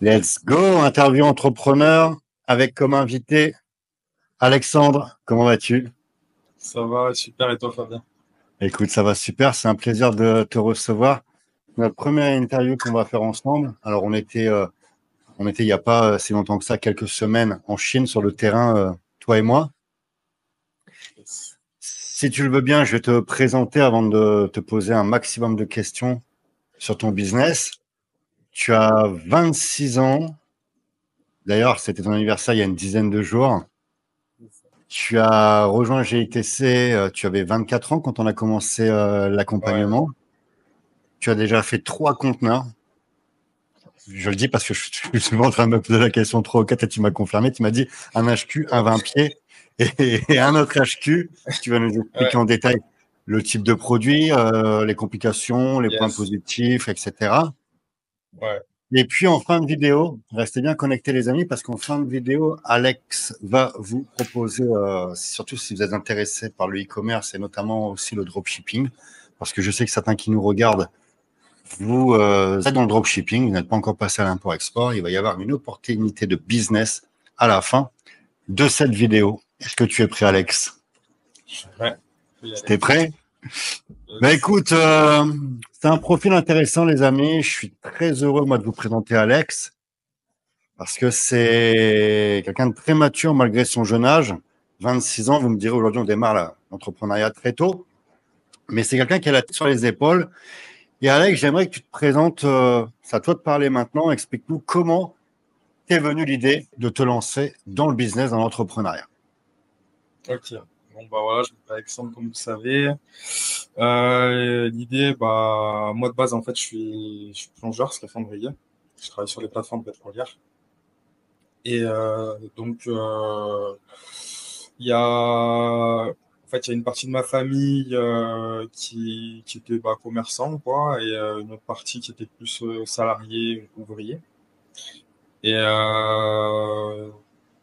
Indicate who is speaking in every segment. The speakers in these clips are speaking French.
Speaker 1: Let's go, interview entrepreneur avec comme invité Alexandre. Comment vas-tu?
Speaker 2: Ça va, super, et toi, Fabien?
Speaker 1: Écoute, ça va super, c'est un plaisir de te recevoir. Notre première interview qu'on va faire ensemble. Alors, on était il n'y a pas si longtemps que ça, quelques semaines en Chine sur le terrain, toi et moi.
Speaker 2: Yes.
Speaker 1: Si tu le veux bien, je vais te présenter avant de te poser un maximum de questions sur ton business. Tu as 26 ans. D'ailleurs, c'était ton anniversaire il y a une dizaine de jours. Tu as rejoint GITC, tu avais 24 ans quand on a commencé
Speaker 2: Ouais,
Speaker 1: l'accompagnement. Tu as déjà fait 3 conteneurs. Je le dis parce que je suis souvent en train de me poser la question 3 ou 4 et tu m'as confirmé. Tu m'as dit un HQ, un 20 pieds et un autre HQ. Tu vas nous expliquer
Speaker 2: ouais,
Speaker 1: en détail le type de produit, les complications, les points
Speaker 2: yes,
Speaker 1: positifs, etc.
Speaker 2: ouais,
Speaker 1: Et puis en fin de vidéo, restez bien connectés les amis parce qu'en fin de vidéo, Alex va vous proposer, surtout si vous êtes intéressé par le e-commerce et notamment aussi le dropshipping, parce que je sais que certains qui nous regardent, vous êtes dans le dropshipping, vous n'êtes pas encore passé à l'import-export, il va y avoir une opportunité de business à la fin de cette vidéo. Est-ce que tu es prêt Alex?
Speaker 2: ouais, faut y aller.
Speaker 1: T'es prêt? Ben
Speaker 2: Yes.
Speaker 1: écoute, c'est un profil intéressant les amis, je suis très heureux moi de vous présenter Alex. Parce que c'est quelqu'un de très mature malgré son jeune âge. 26 ans, vous me direz, aujourd'hui, on démarre l'entrepreneuriat très tôt. Mais c'est quelqu'un qui a la tête sur les épaules. Et Alex, j'aimerais que tu te présentes, c'est à toi de parler maintenant. Explique-nous comment t'es venue l'idée de te lancer dans le business, dans l'entrepreneuriat.
Speaker 2: Ok. Bon, bah voilà, je m'appelle Alexandre, comme vous le savez. L'idée, bah, moi de base, en fait, je suis plongeur, scaphandrier. Je travaille sur les plateformes pétrolières. Et donc, il y a, en fait, il y a une partie de ma famille qui était bah, commerçant, quoi, et une autre partie qui était plus salarié, ouvrier. Et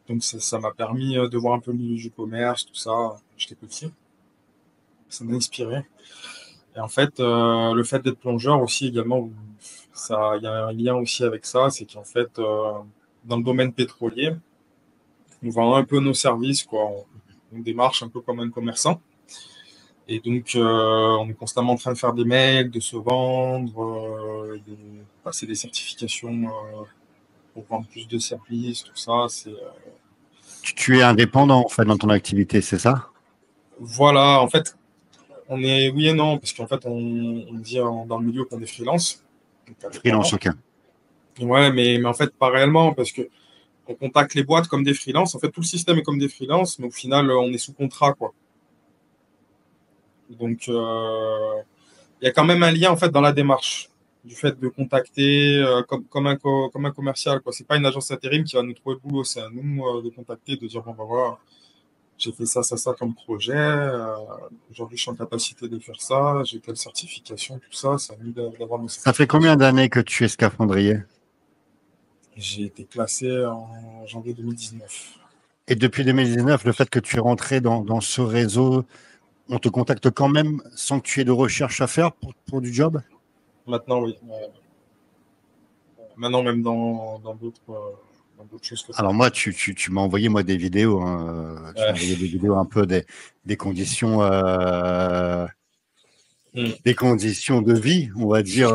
Speaker 2: donc ça m'a permis de voir un peu le milieu du commerce, tout ça, quand j'étais petit. Ça m'a inspiré. Et en fait, le fait d'être plongeur aussi également, ça, il y a un lien aussi avec ça, c'est qu'en fait, dans le domaine pétrolier, on vend un peu nos services, quoi. On démarche un peu comme un commerçant. Et donc, on est constamment en train de faire des mails, de se vendre, de passer des certifications pour vendre plus de services, tout ça.
Speaker 1: Tu es indépendant, en fait, dans ton activité, c'est ça?
Speaker 2: Voilà, en fait, on est oui et non, parce qu'en fait, on dit dans le milieu qu'on est freelance, donc
Speaker 1: Freelance,
Speaker 2: indépendant.
Speaker 1: ok.
Speaker 2: Ouais, mais en fait, pas réellement, parce que on contacte les boîtes comme des freelances. En fait, tout le système est comme des freelances, mais au final, on est sous contrat, quoi. Donc, il y a quand même un lien, en fait, dans la démarche du fait de contacter comme un commercial, quoi. C'est pas une agence intérim qui va nous trouver le boulot, c'est à nous de contacter, de dire, bon, bah voilà, j'ai fait ça comme projet. Aujourd'hui, je suis en capacité de faire ça. J'ai telle certification, tout ça. C'est à nous d'avoir nos
Speaker 1: Ça fait combien
Speaker 2: certifications.
Speaker 1: d'années que tu es scaphandrier?
Speaker 2: J'ai été classé en janvier 2019.
Speaker 1: Et depuis 2019, le fait que tu es rentré dans ce réseau, on te contacte quand même sans que tu aies de recherche à faire pour du job?
Speaker 2: Maintenant, oui. Maintenant, même dans d'autres choses que ça.
Speaker 1: Alors moi, tu m'as envoyé moi des vidéos, hein, tu m'as envoyé
Speaker 2: Ouais.
Speaker 1: des vidéos un peu des conditions,
Speaker 2: Mm.
Speaker 1: des conditions de vie, on va dire.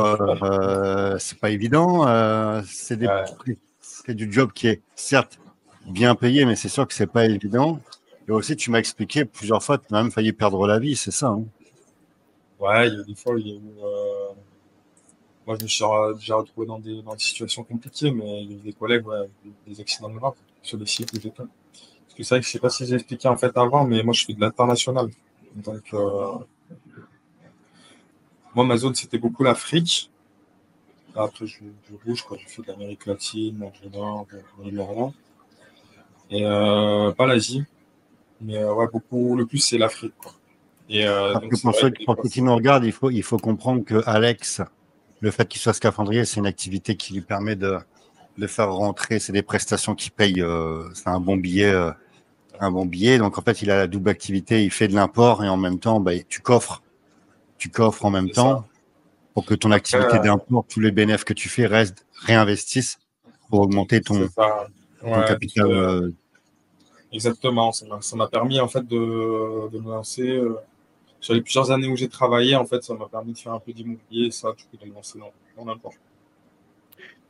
Speaker 1: C'est pas évident.
Speaker 2: Ouais.
Speaker 1: C'est du job qui est certes bien payé, mais c'est sûr que c'est pas évident. Et aussi, tu m'as expliqué plusieurs fois, tu as même failli perdre la vie, c'est ça, hein?
Speaker 2: Ouais, il y a des fois, il y a eu, moi, je me suis déjà retrouvé dans des situations compliquées, mais il y a eu des collègues, ouais, avec des accidents graves sur des sites où j'étais. Parce que c'est vrai que je sais pas si j'ai expliqué en fait avant, mais moi, je fais de l'international. Donc, moi, ma zone, c'était beaucoup l'Afrique. Après, je bouge, quoi. Je fais de l'Amérique latine, du Nord, du Moyen-Orient. Et pas l'Asie, mais ouais, beaucoup, le plus, c'est l'Afrique, quoi. Et
Speaker 1: Parce
Speaker 2: donc,
Speaker 1: que
Speaker 2: c'est vrai que des
Speaker 1: pour
Speaker 2: fois,
Speaker 1: ceux qui nous regardent, il faut comprendre que Alex, le fait qu'il soit scaphandrier, c'est une activité qui lui permet de faire rentrer, c'est des prestations qui payent, c'est un bon billet, un bon billet. Donc en fait, il a la double activité, il fait de l'import et en même temps, bah, tu coffres en même
Speaker 2: c'est ça.
Speaker 1: temps pour que ton
Speaker 2: Après,
Speaker 1: activité d'import, tous les bénéfices que tu fais restent, réinvestissent pour augmenter
Speaker 2: C'est ça.
Speaker 1: ton
Speaker 2: Ouais,
Speaker 1: capital.
Speaker 2: exactement. Ça m'a permis en fait de me lancer. Sur les plusieurs années où j'ai travaillé, en fait, ça m'a permis de faire un peu d'immobilier, ça, du coup, de me lancer dans l'import.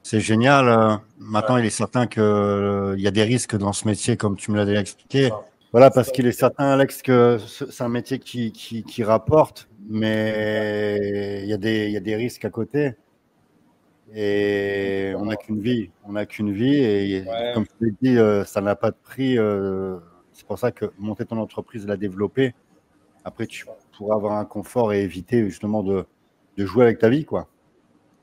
Speaker 1: C'est génial. Maintenant,
Speaker 2: Ouais,
Speaker 1: il est certain que, il y a des risques dans ce métier, comme tu me l'as déjà
Speaker 2: c'est
Speaker 1: expliqué.
Speaker 2: ça.
Speaker 1: Voilà,
Speaker 2: C'est
Speaker 1: parce
Speaker 2: ça.
Speaker 1: qu'il est certain, Alex, que c'est un métier qui rapporte, mais il y a des risques à côté. Et on n'a
Speaker 2: Exactement.
Speaker 1: qu'une vie. On n'a qu'une vie. Et
Speaker 2: Ouais,
Speaker 1: comme je l'ai dit, ça n'a pas de prix. C'est pour ça que monter ton entreprise, la développer, après,
Speaker 2: c'est
Speaker 1: tu
Speaker 2: ça.
Speaker 1: pourras avoir un confort et éviter justement de jouer avec ta vie, quoi.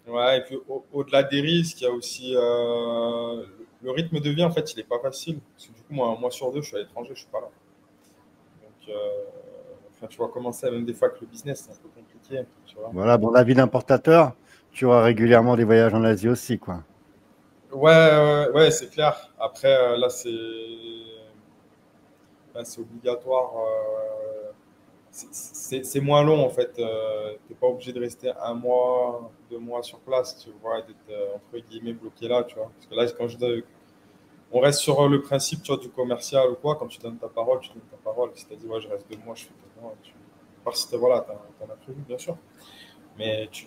Speaker 2: Ouais, et puis au-delà des risques, il y a aussi le rythme de vie, en fait, il n'est pas facile. Parce que du coup, moi, un mois sur deux, je suis à l'étranger, je suis pas là. Donc, enfin, tu vois comment c'est, même des fois que le business, c'est un peu compliqué, tu vois.
Speaker 1: Voilà, bon, la vie d'importateur, tu auras régulièrement des voyages en Asie aussi, quoi.
Speaker 2: Ouais, ouais, ouais, c'est clair. Après, là, c'est obligatoire. C'est moins long en fait. T'es pas obligé de rester un mois, 2 mois sur place, tu vois, d'être entre guillemets bloqué là, tu vois. Parce que là, on reste sur le principe, tu vois, du commercial ou quoi. Quand tu donnes ta parole, tu donnes ta parole. Si t'as dit ouais, je reste 2 mois, je fais 2 mois. À part si voilà, t'en as prévu, bien sûr. Mais tu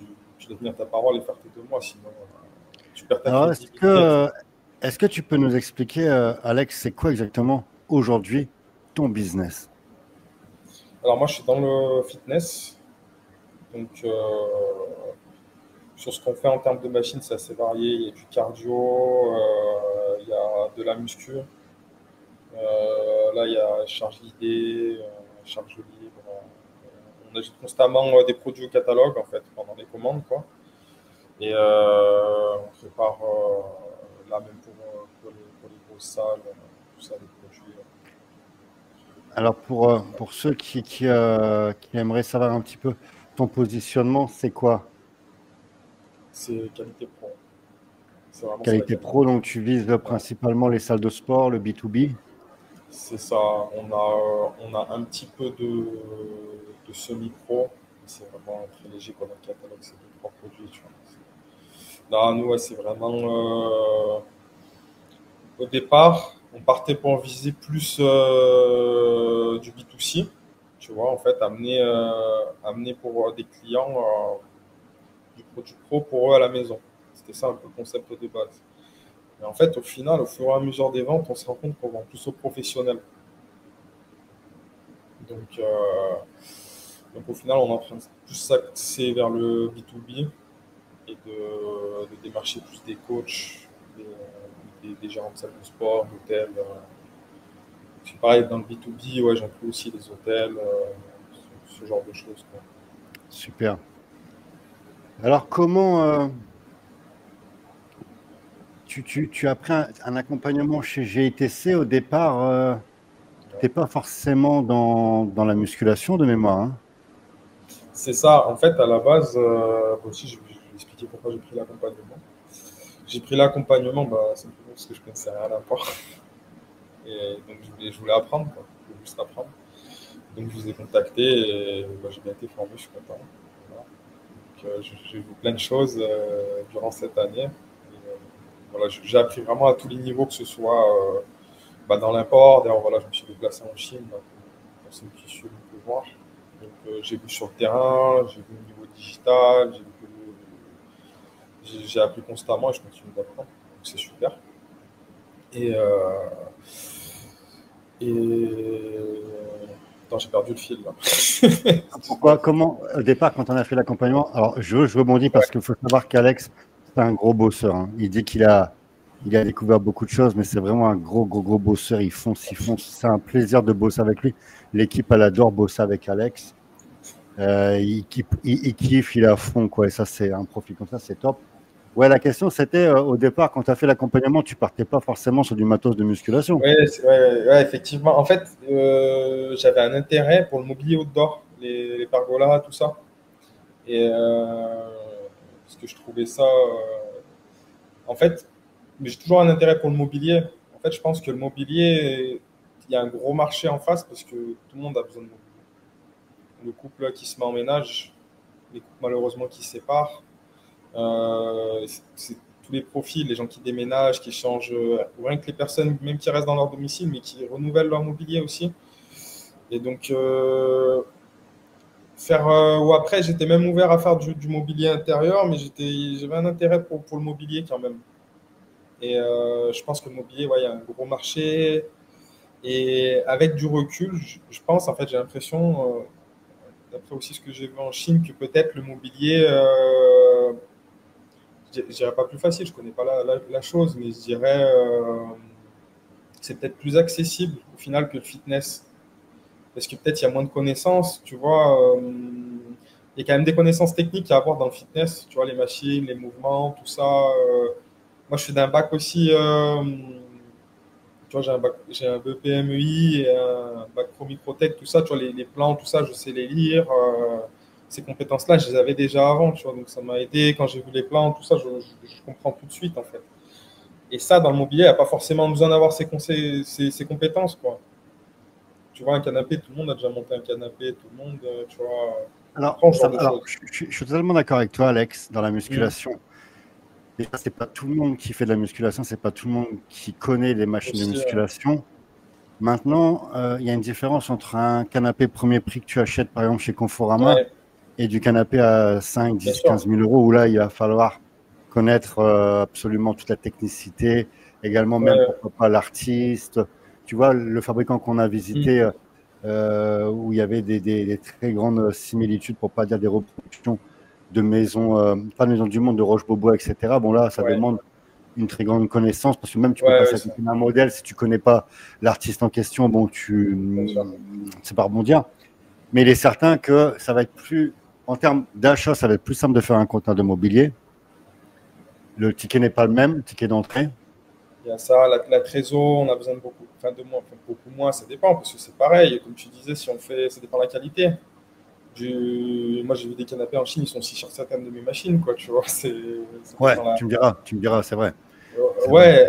Speaker 2: dois tenir ta parole et faire tes 2 mois, sinon tu perds ta
Speaker 1: Alors,
Speaker 2: crédibilité.
Speaker 1: est-ce que tu peux nous expliquer, Alex, c'est quoi exactement aujourd'hui ton business?
Speaker 2: Alors moi, je suis dans le fitness, donc sur ce qu'on fait en termes de machines, c'est assez varié. Il y a du cardio, il y a de la muscu. Là, il y a charge guidée, charge libre. On ajoute constamment des produits au catalogue, en fait, pendant les commandes, quoi. Et on prépare, là, même pour les grosses salles, tout ça, des produits.
Speaker 1: Alors, pour ceux qui aimeraient savoir un petit peu ton positionnement, c'est quoi?
Speaker 2: C'est qualité pro. C'est vraiment ça la
Speaker 1: Qualité
Speaker 2: qualité.
Speaker 1: pro, donc tu vises
Speaker 2: Ouais.
Speaker 1: principalement les salles de sport, le B2B.
Speaker 2: C'est ça. On a un petit peu de semi-pro. C'est vraiment très léger comme un catalogue. C'est deux, trois produits. Tu vois. Là, nous, ouais, c'est vraiment. Au départ, on partait pour viser plus du B2C. Tu vois, en fait, amener pour des clients du produit pro pour eux à la maison. C'était ça un peu le concept de base. Mais en fait, au final, au fur et à mesure des ventes, on se rend compte qu'on vend plus aux professionnels. Donc, donc au final, on est en train de plus s'axer vers le B2B et de démarcher plus des coachs, des gérants de salles de sport, d'hôtels. C'est pareil, dans le B2B, ouais, j'inclus aussi les hôtels, ce genre de choses, quoi.
Speaker 1: Super. Alors, comment tu as pris un accompagnement chez GITC au départ? T'es pas forcément dans la musculation de mémoire, hein.
Speaker 2: C'est ça, en fait, à la base, moi aussi, je vais expliquer pourquoi j'ai pris l'accompagnement. J'ai pris l'accompagnement simplement parce que je connaissais rien à l'import. Et donc, je voulais apprendre, quoi. Je voulais juste apprendre. Donc, je vous ai contacté et j'ai bien été formé, je suis content. Voilà. Donc, j'ai vu plein de choses durant cette année. Et, voilà, j'ai appris vraiment à tous les niveaux, que ce soit dans l'import. D'ailleurs, voilà, je me suis déplacé en Chine, donc, pour personne qui suit, on peut voir. Donc, j'ai vu sur le terrain, j'ai vu au niveau digital, j'ai appris constamment et je continue d'apprendre. Donc, c'est super. Et, attends, j'ai perdu le fil là.
Speaker 1: Pourquoi,
Speaker 2: Excuse-moi.
Speaker 1: comment, au départ, quand on a fait l'accompagnement, alors je rebondis parce qu'il faut savoir qu'Alex, c'est un gros bosseur, hein. Il dit il a découvert beaucoup de choses, mais c'est vraiment un gros bosseur. Il fonce. C'est un plaisir de bosser avec lui. L'équipe, elle adore bosser avec Alex. Il kiffe, il est à fond, quoi. Et ça, c'est un profil comme ça, c'est top. Ouais, la question, c'était au départ, quand tu as fait l'accompagnement, tu partais pas forcément sur du matos de musculation.
Speaker 2: Ouais, ouais, effectivement. En fait, j'avais un intérêt pour le mobilier outdoor, les pergolas, tout ça. Et parce que je trouvais ça. En fait, mais j'ai toujours un intérêt pour le mobilier. En fait, je pense que le mobilier, il y a un gros marché en face parce que tout le monde a besoin de mobilier. Le couple qui se met en ménage, les couples malheureusement qui se séparent, tous les profils, les gens qui déménagent, qui changent, ou rien que les personnes même qui restent dans leur domicile, mais qui renouvellent leur mobilier aussi. Et donc, ou après, j'étais même ouvert à faire du mobilier intérieur, mais j'avais un intérêt pour le mobilier quand même. Et je pense que le mobilier, ouais, il y a un gros marché. Et avec du recul, je pense, en fait, j'ai l'impression, d'après aussi ce que j'ai vu en Chine, que peut-être le mobilier, je dirais pas plus facile, je connais pas la chose, mais je dirais c'est peut-être plus accessible au final que le fitness. Parce que peut-être il y a moins de connaissances, tu vois. Il y a quand même des connaissances techniques à avoir dans le fitness, tu vois, les machines, les mouvements, tout ça. Moi, je suis d'un bac aussi, tu vois, j'ai un BPMEI et un bac pro microtech, tout ça, tu vois, les plans, tout ça, je sais les lire. Ces compétences-là, je les avais déjà avant, tu vois, donc ça m'a aidé. Quand j'ai vu les plans, tout ça, je comprends tout de suite, en fait. Et ça, dans le mobilier, il n'y a pas forcément besoin d'avoir ces compétences, quoi. Tu vois, un canapé, tout le monde a déjà monté un canapé, tout le monde, tu vois,
Speaker 1: Alors,
Speaker 2: comprend ce genre de
Speaker 1: alors
Speaker 2: choses.
Speaker 1: je suis totalement d'accord avec toi, Alex, dans la
Speaker 2: Mmh.
Speaker 1: musculation. Déjà, c'est pas tout le monde qui fait de la musculation, c'est pas tout le monde qui connaît les machines de
Speaker 2: Aussi,
Speaker 1: musculation. Maintenant, il y a une différence entre un canapé premier prix que tu achètes, par exemple, chez Conforama,
Speaker 2: ouais,
Speaker 1: et du canapé à 5,
Speaker 2: bien
Speaker 1: 10,
Speaker 2: sûr.
Speaker 1: 15 000 euros, où là, il va falloir connaître absolument toute la technicité, également même,
Speaker 2: Ouais,
Speaker 1: pourquoi pas, l'artiste. Tu vois, le fabricant qu'on a visité,
Speaker 2: mmh.
Speaker 1: où il y avait des très grandes similitudes, pour pas dire des reproductions de maisons, pas de maisons du monde, de Roche-Beaubois, etc. Bon, là, ça
Speaker 2: Ouais,
Speaker 1: demande une très grande connaissance, parce que même tu peux
Speaker 2: ouais,
Speaker 1: passer
Speaker 2: ouais,
Speaker 1: à côté d'un modèle, si tu connais pas l'artiste en question, bon,
Speaker 2: bien sûr.
Speaker 1: c'est pas rebondir. Mais il est certain que ça va être plus, en termes d'achat, ça va être plus simple de faire un conteneur de mobilier. Le ticket n'est pas le même, le ticket d'entrée.
Speaker 2: Il y a ça, la trésor, on a besoin de beaucoup, enfin de moins, enfin, beaucoup moins, ça dépend, parce que c'est pareil, comme tu disais, si on fait, ça dépend de la qualité. Moi, j'ai vu des canapés en Chine, ils sont aussi chers que certaines de mes machines, quoi, tu vois, c'est peut-être
Speaker 1: Ouais,
Speaker 2: dans la...
Speaker 1: tu me diras, c'est vrai, c'est vrai.
Speaker 2: Ouais,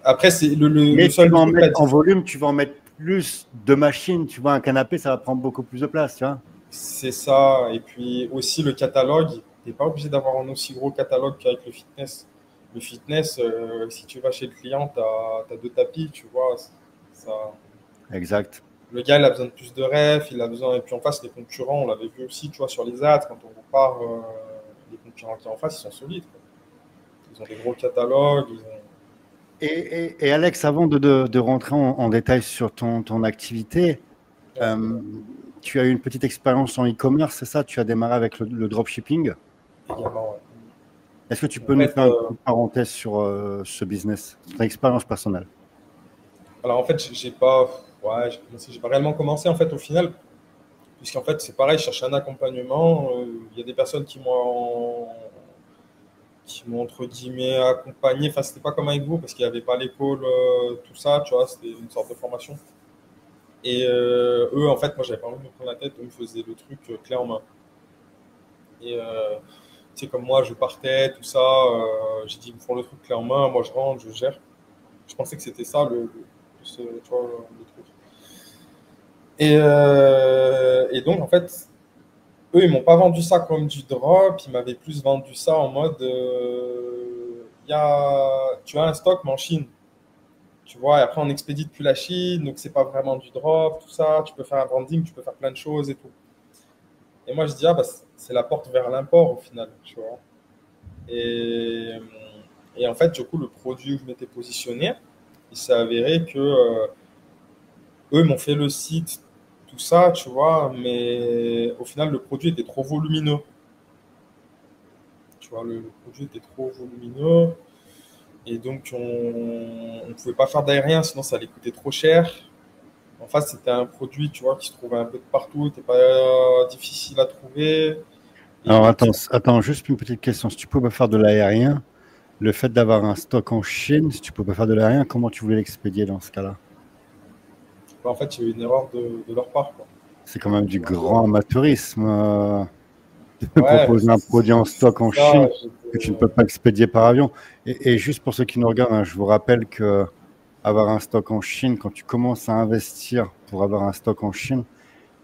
Speaker 2: après, c'est le
Speaker 1: Mais tu
Speaker 2: seul
Speaker 1: vas en
Speaker 2: truc,
Speaker 1: mettre
Speaker 2: là,
Speaker 1: en volume, tu vas en mettre plus de machines. Tu vois, un canapé, ça va prendre beaucoup plus de place, tu vois.
Speaker 2: c'est ça, et puis aussi le catalogue, tu n'es pas obligé d'avoir un aussi gros catalogue qu'avec le fitness. Le fitness, si tu vas chez le client, tu as deux tapis, tu vois, ça...
Speaker 1: Exact.
Speaker 2: Le gars, il a besoin de plus de refs, il a besoin. Et puis en face, les concurrents, on l'avait vu aussi, tu vois, sur les ads, quand on compare les concurrents qui sont en face, ils sont solides, quoi. Ils ont des gros catalogues.
Speaker 1: Et Alex, avant de rentrer en détail sur ton activité,
Speaker 2: Ouais,
Speaker 1: euh, tu as eu une petite expérience en e-commerce, c'est ça? Tu as démarré avec le dropshipping.
Speaker 2: également, ouais.
Speaker 1: Est-ce que tu
Speaker 2: En
Speaker 1: peux nous
Speaker 2: fait,
Speaker 1: faire une petite parenthèse sur ce business, ton expérience personnelle?
Speaker 2: alors en fait, j'ai pas, ouais, j'ai pas réellement commencé en fait au final, puisqu'en fait c'est pareil, je cherche un accompagnement. Il y a des personnes qui m'ont entre guillemets accompagné. Enfin, c'était pas comme avec vous parce qu'il n'y avait pas l'école, tout ça, tu vois, c'était une sorte de formation. Et eux, en fait, moi, j'avais pas envie de me prendre la tête. Eux me faisaient le truc clé en main. Et tu sais, comme moi, je partais, tout ça. J'ai dit, ils me font le truc clé en main. Moi, je rentre, je gère. Je pensais que c'était ça, tu vois, le truc. Et donc, en fait, eux, ils m'ont pas vendu ça comme du drop. Ils m'avaient plus vendu ça en mode, tu as un stock, mais en Chine. Tu vois, et après, on expédie depuis la Chine. Donc, c'est pas vraiment du drop, tout ça. Tu peux faire un branding, tu peux faire plein de choses et tout. Et moi, je dis, ah, bah, c'est la porte vers l'import au final, tu vois. Et, et en fait, du coup, le produit où je m'étais positionné, il s'est avéré que eux m'ont fait le site, tout ça, tu vois, mais au final, le produit était trop volumineux. Tu vois, le produit était trop volumineux. Et donc, on ne pouvait pas faire d'aérien, sinon ça allait coûter trop cher. En face, c'était un produit, tu vois, qui se trouvait un peu de partout, n'était pas difficile à trouver.
Speaker 1: Alors
Speaker 2: Et
Speaker 1: attends, juste une petite question. Si tu peux pas faire de l'aérien, le fait d'avoir un stock en Chine, si tu peux pas faire de l'aérien, comment tu voulais l'expédier dans ce cas-là?
Speaker 2: bah, en fait, il y a eu une erreur de leur part, quoi.
Speaker 1: C'est quand même du
Speaker 2: Tu vois.
Speaker 1: grand amateurisme de
Speaker 2: Ouais,
Speaker 1: proposer un produit en stock en
Speaker 2: ça,
Speaker 1: Chine que tu ne peux pas expédier par avion. Et juste pour ceux qui nous regardent, hein, je vous rappelle que avoir un stock en Chine, quand tu commences à investir pour avoir un stock en Chine,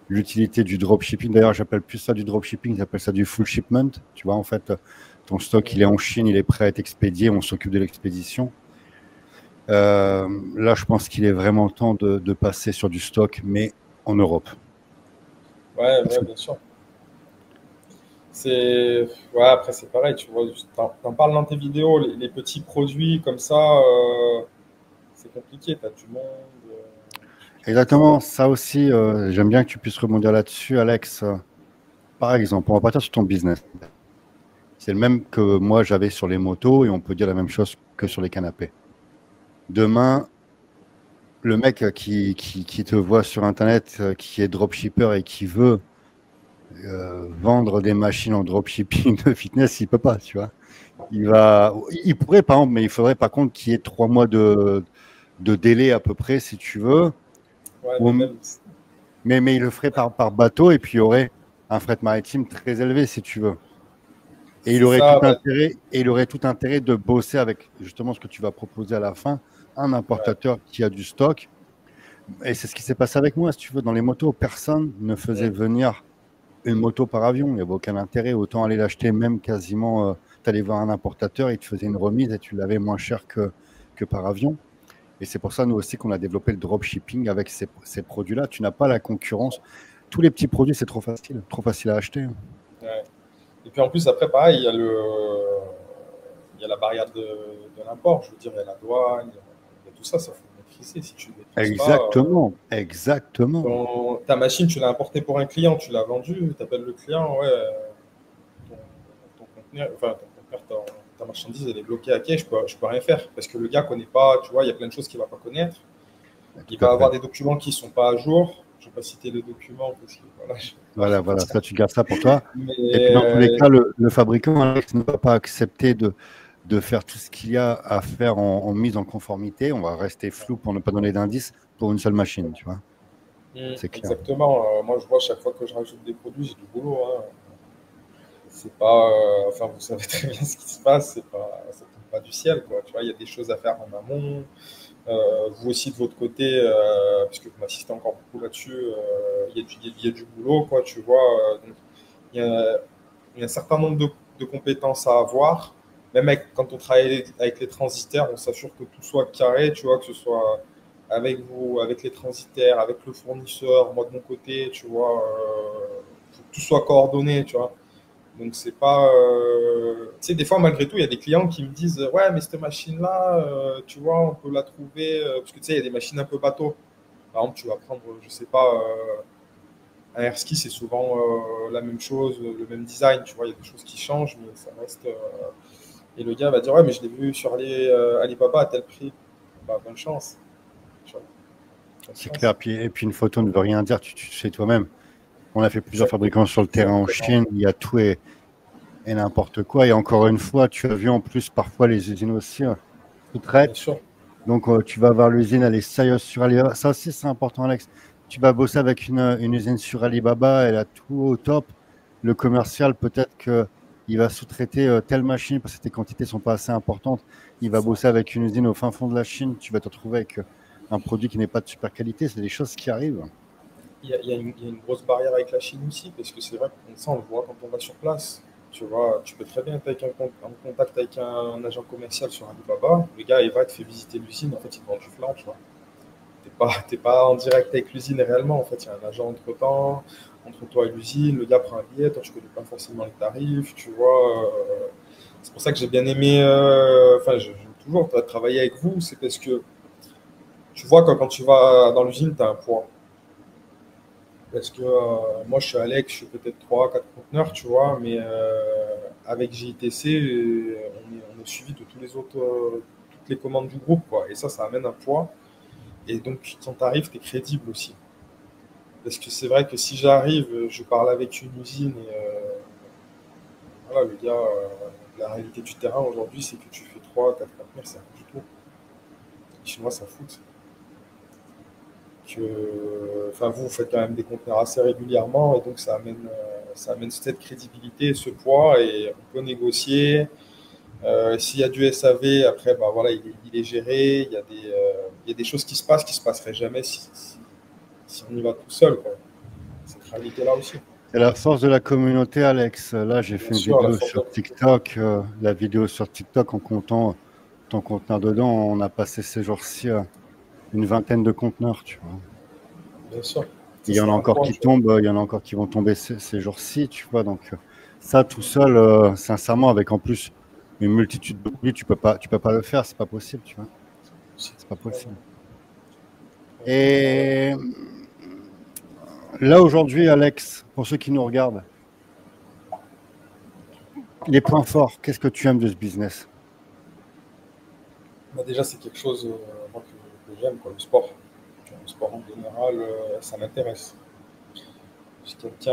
Speaker 1: l'utilité du dropshipping, d'ailleurs, j'appelle plus ça du dropshipping, j'appelle ça du full shipment. Tu vois, en fait, Ton stock, il est en Chine, il est prêt à être expédié, on s'occupe de l'expédition. Là, je pense qu'il est vraiment temps de passer sur du stock, mais en Europe.
Speaker 2: Ouais, ouais, bien sûr. Ouais, après, c'est pareil, tu vois. T'en parles dans tes vidéos, les petits produits comme ça, c'est compliqué. T'as du monde.
Speaker 1: Exactement, ça aussi, j'aime bien que tu puisses rebondir là-dessus, Alex. Par exemple, on va partir sur ton business. C'est le même que moi j'avais sur les motos et on peut dire la même chose que sur les canapés. Demain, le mec qui te voit sur Internet, qui est dropshipper et qui veut vendre des machines en dropshipping de fitness, il peut pas, tu vois. Il pourrait, par exemple, mais il faudrait par contre qu'il y ait 3 mois de délai à peu près, si tu veux.
Speaker 2: Ouais,
Speaker 1: Ou-
Speaker 2: mais même.
Speaker 1: mais il le ferait par bateau et puis il y aurait un fret maritime très élevé, si tu veux. Et il
Speaker 2: C'est
Speaker 1: aurait tout
Speaker 2: ça, bah,
Speaker 1: intérêt, et il aurait tout intérêt de bosser avec justement ce que tu vas proposer à la fin, un
Speaker 2: ouais.
Speaker 1: importateur qui a du stock. Et c'est ce qui s'est passé avec moi, si tu veux, dans les motos, personne ne faisait
Speaker 2: Mm.
Speaker 1: venir une moto par avion. Il n'y avait aucun intérêt. Autant aller l'acheter même quasiment, tu allais voir un importateur, il te faisait une remise et tu l'avais moins cher que par avion. Et c'est pour ça, nous aussi, qu'on a développé le dropshipping avec ces produits-là. Tu n'as pas la concurrence. Tous les petits produits, c'est trop facile à acheter.
Speaker 2: Ouais. Et puis en plus, après, pareil, il y a la barrière de l'import. Je veux dire, il y a la douane, il y a tout ça, ça faut le maîtriser. Si tu ne le maîtrises pas,
Speaker 1: Exactement, exactement.
Speaker 2: ta machine, tu l'as importée pour un client, tu l'as vendue, tu appelles le client, ouais, ton, ton conteneur, enfin, ton conteneur, ta marchandise, elle est bloquée à quai, je peux rien faire. Parce que le gars ne connaît pas, tu vois, il y a plein de choses qu'il ne va pas connaître. Il
Speaker 1: Tout à
Speaker 2: va
Speaker 1: fait.
Speaker 2: avoir des documents qui ne sont pas à jour. Je ne vais pas citer les documents parce que voilà, je
Speaker 1: Voilà,
Speaker 2: vais pas
Speaker 1: voilà,
Speaker 2: dire.
Speaker 1: ça, tu gardes ça pour toi.
Speaker 2: Mais
Speaker 1: Et puis, dans tous les cas, le fabricant, Alex, ne va pas accepter de faire tout ce qu'il y a à faire en mise en conformité. On va rester flou pour ne pas donner d'indices pour une seule machine, tu vois. C'est clair.
Speaker 2: Exactement. Moi, je vois chaque fois que je rajoute des produits, j'ai du boulot, hein. C'est pas, enfin, vous savez très bien ce qui se passe. Ça tombe pas du ciel, quoi. Tu vois, il y a des choses à faire en amont. Vous aussi de votre côté, puisque vous m'assistez encore beaucoup là-dessus, il y a du boulot, quoi. Tu vois. Donc, il y a, il y a un certain nombre de compétences à avoir. Même quand on travaille avec les transitaires, on s'assure que tout soit carré, tu vois, que ce soit avec vous, avec les transitaires, avec le fournisseur, moi de mon côté, tu vois, faut que tout soit coordonné, tu vois. Donc c'est pas, tu sais, des fois malgré tout, il y a des clients qui me disent, ouais, mais cette machine-là, tu vois, on peut la trouver, parce que tu sais, il y a des machines un peu bateau. Par exemple, tu vas prendre, je sais pas, un airski, c'est souvent la même chose, le même design, tu vois, il y a des choses qui changent, mais ça reste. Et le gars va dire, ouais, mais je l'ai vu sur Alibaba à tel prix. Bah, bonne chance. Tu vois, bonne
Speaker 1: C'est
Speaker 2: chance.
Speaker 1: clair. Et puis, une photo ne veut rien dire, tu sais toi-même. On a fait plusieurs
Speaker 2: Exactement.
Speaker 1: fabricants sur le terrain en
Speaker 2: Exactement.
Speaker 1: Chine, il y a tout et n'importe quoi. Et encore une fois, tu as vu en plus, parfois, les usines aussi
Speaker 2: Bien
Speaker 1: sous-traitent.
Speaker 2: sûr.
Speaker 1: Donc, tu vas voir l'usine, elle est sérieuse sur Alibaba. Ça aussi, c'est important, Alex. Tu vas bosser avec une usine sur Alibaba, elle a tout au top. Le commercial, peut-être qu'il va sous-traiter telle machine parce que tes quantités ne sont pas assez importantes. Il
Speaker 2: C'est
Speaker 1: va
Speaker 2: ça.
Speaker 1: bosser avec une usine au fin fond de la Chine. Tu vas te retrouver avec un produit qui n'est pas de super qualité. C'est des choses qui arrivent.
Speaker 2: Il y a une grosse barrière avec la Chine aussi, parce que c'est vrai que ça, on le voit quand on va sur place. Tu vois, tu peux très bien être en contact avec un agent commercial sur Alibaba. Le gars, il va te faire visiter l'usine. En fait, il te vend du flan, tu vois. T'es pas en direct avec l'usine réellement. En fait, il y a un agent entre-temps, entre toi et l'usine. Le gars prend un billet. Toi, tu connais pas forcément les tarifs. Tu vois. C'est pour ça que j'ai bien aimé. Enfin, j'aime toujours travailler avec vous. C'est parce que tu vois, quand tu vas dans l'usine, tu as un poids. Parce que moi, je suis Alex, je suis peut-être 3 4 conteneurs, tu vois, mais avec JITC, on est suivi de tous les autres, toutes les commandes du groupe, quoi. Et ça amène un poids. Et donc, quand tu arrives, tu es crédible aussi. Parce que c'est vrai que si j'arrive, je parle avec une usine et voilà, le gars, la réalité du terrain aujourd'hui, c'est que tu fais 3 4 conteneurs, c'est rien du tout. Les Chinois, ça fout. Enfin, vous faites quand même des conteneurs assez régulièrement et donc ça amène cette crédibilité, ce poids et on peut négocier. S'il y a du SAV, après, bah, voilà, il est géré. Il y a des choses qui se passent qui ne se passeraient jamais si on y va tout seul, quoi. Cette réalité-là aussi.
Speaker 1: C'est la force de la communauté, Alex. Là, j'ai
Speaker 2: Bien
Speaker 1: fait une
Speaker 2: sûr, la
Speaker 1: vidéo
Speaker 2: force de
Speaker 1: sur TikTok. La vidéo sur TikTok, en comptant ton conteneur dedans, on a passé ces jours-ci une vingtaine de conteneurs, tu vois.
Speaker 2: bien sûr.
Speaker 1: Il
Speaker 2: Ça
Speaker 1: y en a
Speaker 2: sert à
Speaker 1: encore
Speaker 2: quoi,
Speaker 1: qui
Speaker 2: tu vois?
Speaker 1: tombent, il y en a encore qui vont tomber ces jours-ci, tu vois. Donc, ça tout seul, sincèrement, avec en plus une multitude d'oublis, tu peux pas le faire, c'est pas possible, tu vois. C'est pas possible. Et là, aujourd'hui, Alex, pour ceux qui nous regardent, les points forts, qu'est-ce que tu aimes de ce business?
Speaker 2: Bah, déjà, c'est quelque chose moi, que j'aime, quoi, le sport. Le sport en général, ça m'intéresse. Je suis quelqu'un,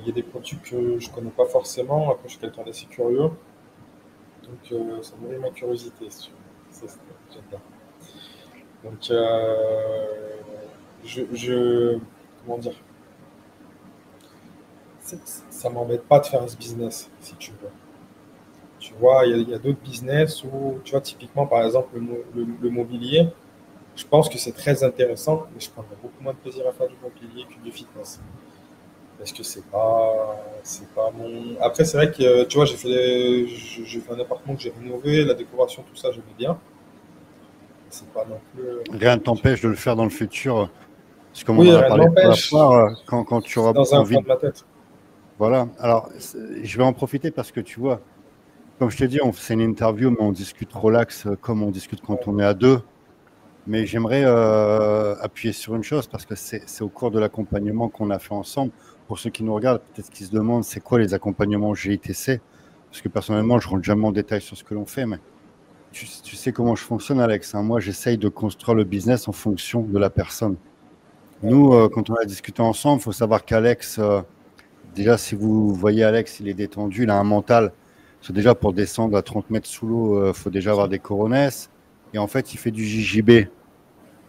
Speaker 2: il y a des produits que je connais pas forcément. Après, je suis quelqu'un d'assez curieux. Donc, ça nourrit ma curiosité, si tu veux. J'aime bien. Donc, comment dire, ça m'embête pas de faire ce business, si tu veux. Tu vois, il y a d'autres business où, tu vois, typiquement, par exemple, le mobilier, je pense que c'est très intéressant, mais je prendrais beaucoup moins de plaisir à faire du mobilier que du fitness. Parce que c'est pas mon. Après, c'est vrai que, tu vois, j'ai fait un appartement que j'ai rénové, la décoration, tout ça, j'aimais bien. C'est pas non plus.
Speaker 1: Rien ne t'empêche de le faire dans le futur, parce que comme on
Speaker 2: Oui,
Speaker 1: en a
Speaker 2: rien ne
Speaker 1: parlé pour la
Speaker 2: m'empêche.
Speaker 1: foire, quand tu
Speaker 2: C'est
Speaker 1: auras
Speaker 2: dans un coin
Speaker 1: envie.
Speaker 2: de ma tête.
Speaker 1: Voilà. Alors, je vais en profiter parce que tu vois, comme je te dis, c'est une interview, mais on discute relax, comme on discute quand on est à deux. Mais j'aimerais appuyer sur une chose parce que c'est au cours de l'accompagnement qu'on a fait ensemble. Pour ceux qui nous regardent, peut-être qu'ils se demandent c'est quoi les accompagnements GITC. Parce que personnellement, je rentre jamais en détail sur ce que l'on fait, mais tu sais comment je fonctionne, Alex, hein. Moi, j'essaye de construire le business en fonction de la personne.
Speaker 2: Ouais,
Speaker 1: Nous, quand on a discuté ensemble, il faut savoir qu'Alex, déjà, si vous voyez Alex, il est détendu, il a un mental. C'est déjà pour descendre à 30 mètres sous l'eau, il faut déjà avoir des coronesses. Et en fait, il fait du JJB,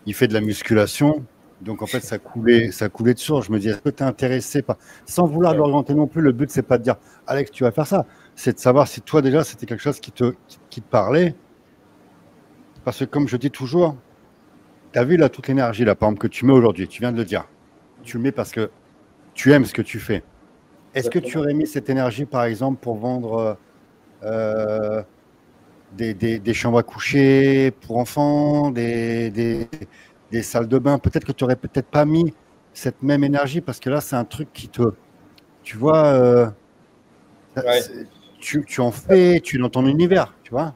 Speaker 1: il fait de la musculation. Donc, en fait, ça coulait de source. Je me dis, est-ce que tu es intéressé par. Sans vouloir
Speaker 2: ouais,
Speaker 1: l'orienter non plus, le but, c'est pas de dire, Alex, tu vas faire ça. C'est de savoir si toi, déjà, c'était quelque chose qui te parlait. Parce que, comme je dis toujours, tu as vu là toute l'énergie, là, par exemple, que tu mets aujourd'hui, tu viens de le dire. Tu le mets parce que tu aimes ce que tu fais. Est-ce que tu
Speaker 2: exactement.
Speaker 1: aurais mis cette énergie, par exemple, pour vendre euh, des chambres à coucher pour enfants, des salles de bain? Peut-être que tu n'aurais peut-être pas mis cette même énergie parce que là, c'est un truc qui te. Tu vois,
Speaker 2: Ouais,
Speaker 1: tu en fais, tu es dans ton univers, tu vois?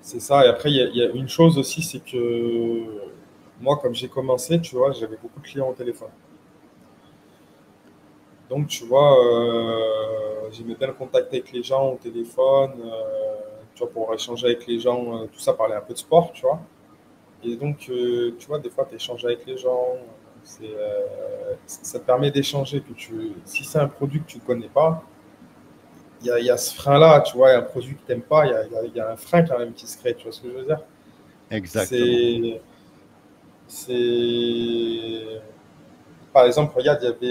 Speaker 2: c'est ça. Et après, il y a une chose aussi, c'est que moi, comme j'ai commencé, tu vois, j'avais beaucoup de clients au téléphone. Donc, tu vois, j'aimais bien le contact avec les gens au téléphone, tu vois, pour échanger avec les gens, tout ça, parler un peu de sport, tu vois. Et donc, tu vois, des fois, tu échanges avec les gens, ça te permet d'échanger. Si c'est un produit que tu ne connais pas, il y a ce frein-là, tu vois, il y a un produit que tu n'aimes pas, il y a un frein quand même qui se crée, tu vois ce que je veux dire?
Speaker 1: Exactement.
Speaker 2: C'est, c'est, Par exemple, regarde, il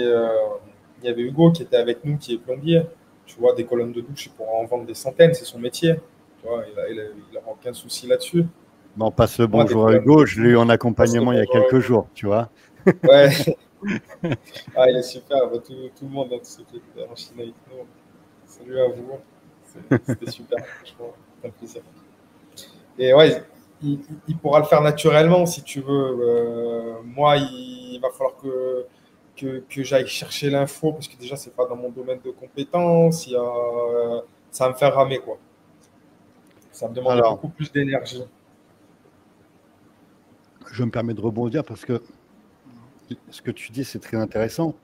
Speaker 2: y avait Hugo qui était avec nous, qui est plombier. Tu vois, des colonnes de douche, il pourra en vendre des centaines, c'est son métier. Tu vois, il a aucun souci là-dessus.
Speaker 1: Bon, on passe le
Speaker 2: Moi, des
Speaker 1: bonjour à
Speaker 2: colonnes
Speaker 1: Hugo,
Speaker 2: de
Speaker 1: je l'ai eu en
Speaker 2: douche, passe le
Speaker 1: accompagnement il y a
Speaker 2: bonjour à
Speaker 1: quelques
Speaker 2: Hugo.
Speaker 1: jours, tu vois?
Speaker 2: Ouais, ah, il est super. Bah, tout le monde, tous ceux qui étaient en Chine avec nous. Salut à vous. C'était super, franchement, c'est un plaisir. Et ouais, il pourra le faire naturellement si tu veux. Moi, il va falloir que j'aille chercher l'info parce que déjà, c'est pas dans mon domaine de compétences. Ça va me faire ramer, quoi. Ça va me demander
Speaker 1: Alors,
Speaker 2: beaucoup plus d'énergie.
Speaker 1: je me permets de rebondir parce que ce que tu dis, c'est très intéressant.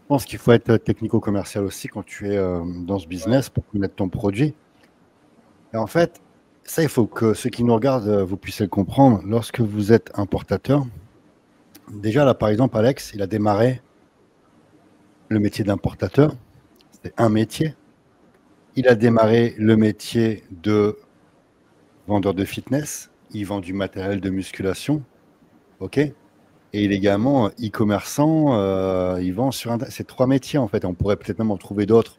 Speaker 1: Je pense qu'il faut être technico-commercial aussi quand tu es dans ce
Speaker 2: Ouais,
Speaker 1: business pour connaître ton produit. Et en fait, ça, il faut que ceux qui nous regardent, vous puissiez le comprendre. Lorsque vous êtes importateur, déjà là, par exemple, Alex, il a démarré le métier d'importateur. C'est un métier. Il a démarré le métier de vendeur de fitness. Il vend du matériel de musculation. OK? Et il est également e-commerçant. Il vend sur Internet. C'est trois métiers, en fait. On pourrait peut-être même en trouver d'autres,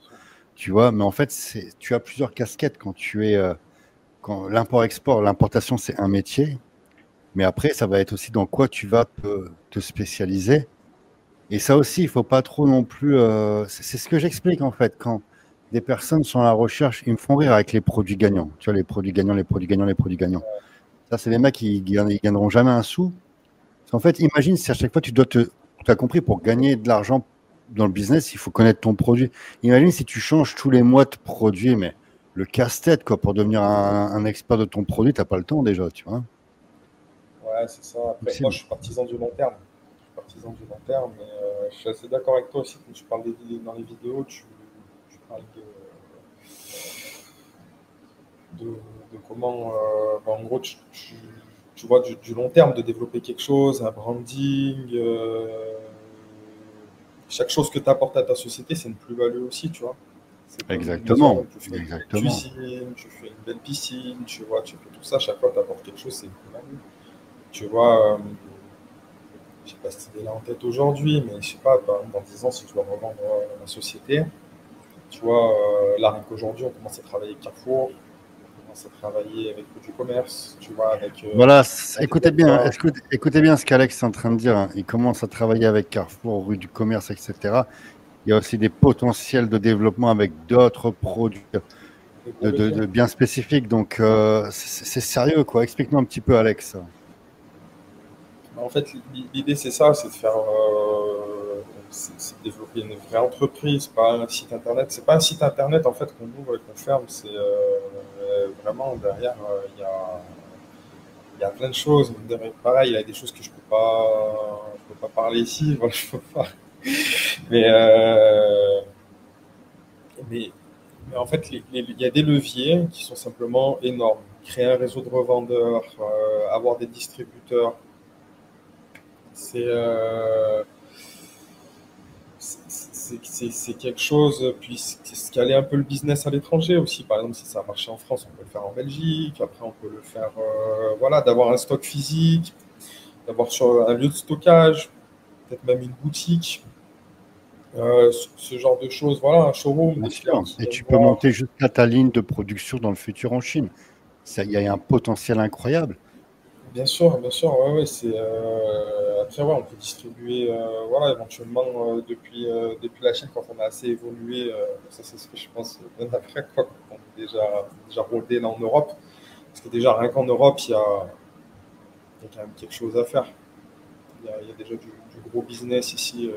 Speaker 1: tu vois. Mais en fait, tu as plusieurs casquettes quand tu es. Quand l'import-export, l'importation, c'est un métier. Mais après, ça va être aussi dans quoi tu vas te spécialiser. Et ça aussi, il faut pas trop non plus. C'est ce que j'explique en fait quand des personnes sont à la recherche. Ils me font rire avec les produits gagnants. Tu vois, les produits gagnants, les produits gagnants, les produits gagnants. Ça, c'est les mecs qui ils gagneront jamais un sou. Parce qu'en fait, imagine si à chaque fois tu dois te. Tu as compris, pour gagner de l'argent dans le business, il faut connaître ton produit. Imagine si tu changes tous les mois de produit, mais le casse-tête, quoi, pour devenir un expert de ton produit, t'as pas le temps déjà, tu vois.
Speaker 2: Ouais, c'est ça. Après, moi, je
Speaker 1: Possible.
Speaker 2: suis partisan du long terme. Je suis partisan du long terme, mais je suis assez d'accord avec toi aussi quand tu parles dans les vidéos, tu parles de comment, en gros, tu vois du long terme, de développer quelque chose, un branding. Chaque chose que tu apportes à ta société, c'est une plus-value aussi, tu vois. C'est comme une maison,
Speaker 1: Exactement.
Speaker 2: tu fais une belle
Speaker 1: Exactement.
Speaker 2: cuisine, tu fais une belle piscine, tu vois, tu fais tout ça, chaque fois tu apportes quelque chose, c'est une plus-value. Tu vois, je sais pas si tu es là en tête aujourd'hui, mais je sais pas, par exemple, dans 10 ans, si tu dois revendre la société, tu vois, là, rien qu'aujourd'hui, on commence à travailler avec Carrefour, on commence à travailler avec du commerce, tu vois, avec
Speaker 1: Voilà,
Speaker 2: avec
Speaker 1: écoutez bien,
Speaker 2: Delta.
Speaker 1: écoutez bien ce qu'Alex est en train de dire, hein. Il commence à travailler avec Carrefour, rue du commerce, etc. Il y a aussi des potentiels de développement avec d'autres produits
Speaker 2: Des gros leviers.
Speaker 1: de bien spécifiques. Donc, c'est sérieux, quoi. Explique-nous un petit peu, Alex.
Speaker 2: En fait, l'idée, c'est ça, c'est de faire, c'est de développer une vraie entreprise, pas un site internet. C'est pas un site internet en fait qu'on ouvre et qu'on ferme. C'est vraiment derrière, il y a plein de choses. Pareil, il y a des choses que je peux pas parler ici. Voilà, je peux pas. Mais, euh, mais, mais en fait, il y a des leviers qui sont simplement énormes. Créer un réseau de revendeurs, avoir des distributeurs, c'est c'est quelque chose, puis scaler un peu le business à l'étranger aussi. Par exemple, si ça a marché en France, on peut le faire en Belgique. Après, on peut le faire, voilà, d'avoir un stock physique, d'avoir sur un lieu de stockage, peut-être même une boutique, ce genre de choses. Voilà, un showroom,
Speaker 1: Bien
Speaker 2: des clients
Speaker 1: sûr.
Speaker 2: qui
Speaker 1: Et
Speaker 2: viennent
Speaker 1: tu peux
Speaker 2: voir.
Speaker 1: monter jusqu'à ta ligne de production dans le futur en Chine. Il y a un potentiel incroyable.
Speaker 2: Bien sûr, ouais, ouais, c'est après ouais, on peut distribuer voilà éventuellement depuis la Chine quand on a assez évolué, ça c'est ce que je pense bien après quoi, quand on est déjà rodé là en Europe, parce que déjà rien qu'en Europe il y a quand même quelque chose à faire. Il y a déjà du gros business ici,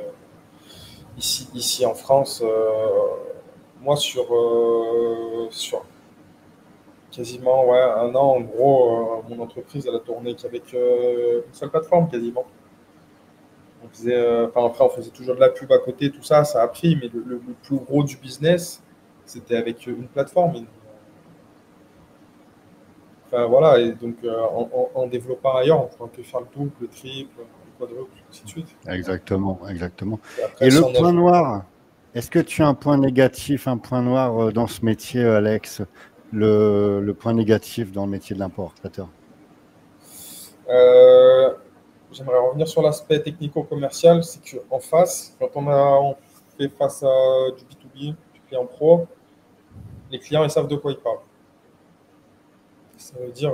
Speaker 2: ici en France. Moi sur quasiment ouais, un an en gros, mon entreprise elle a tourné qu'avec une seule plateforme quasiment. On faisait, enfin, après, on faisait toujours de la pub à côté, tout ça, ça a pris, mais le plus gros du business, c'était avec une plateforme. Enfin, voilà, et donc en développant ailleurs, on pourra que faire le double, le triple, le quadruple, ainsi de suite.
Speaker 1: Exactement, exactement.
Speaker 2: Et après,
Speaker 1: Et
Speaker 2: si
Speaker 1: le
Speaker 2: on
Speaker 1: point
Speaker 2: ajoute.
Speaker 1: noir, est-ce que tu as un point négatif, un point noir dans ce métier, Alex? Le point négatif dans le métier de l'importateur?
Speaker 2: Euh, J'aimerais revenir sur l'aspect technico-commercial, c'est qu'en face, quand on fait face à du B2B, du client pro, les clients, ils savent de quoi ils parlent. Ça veut dire,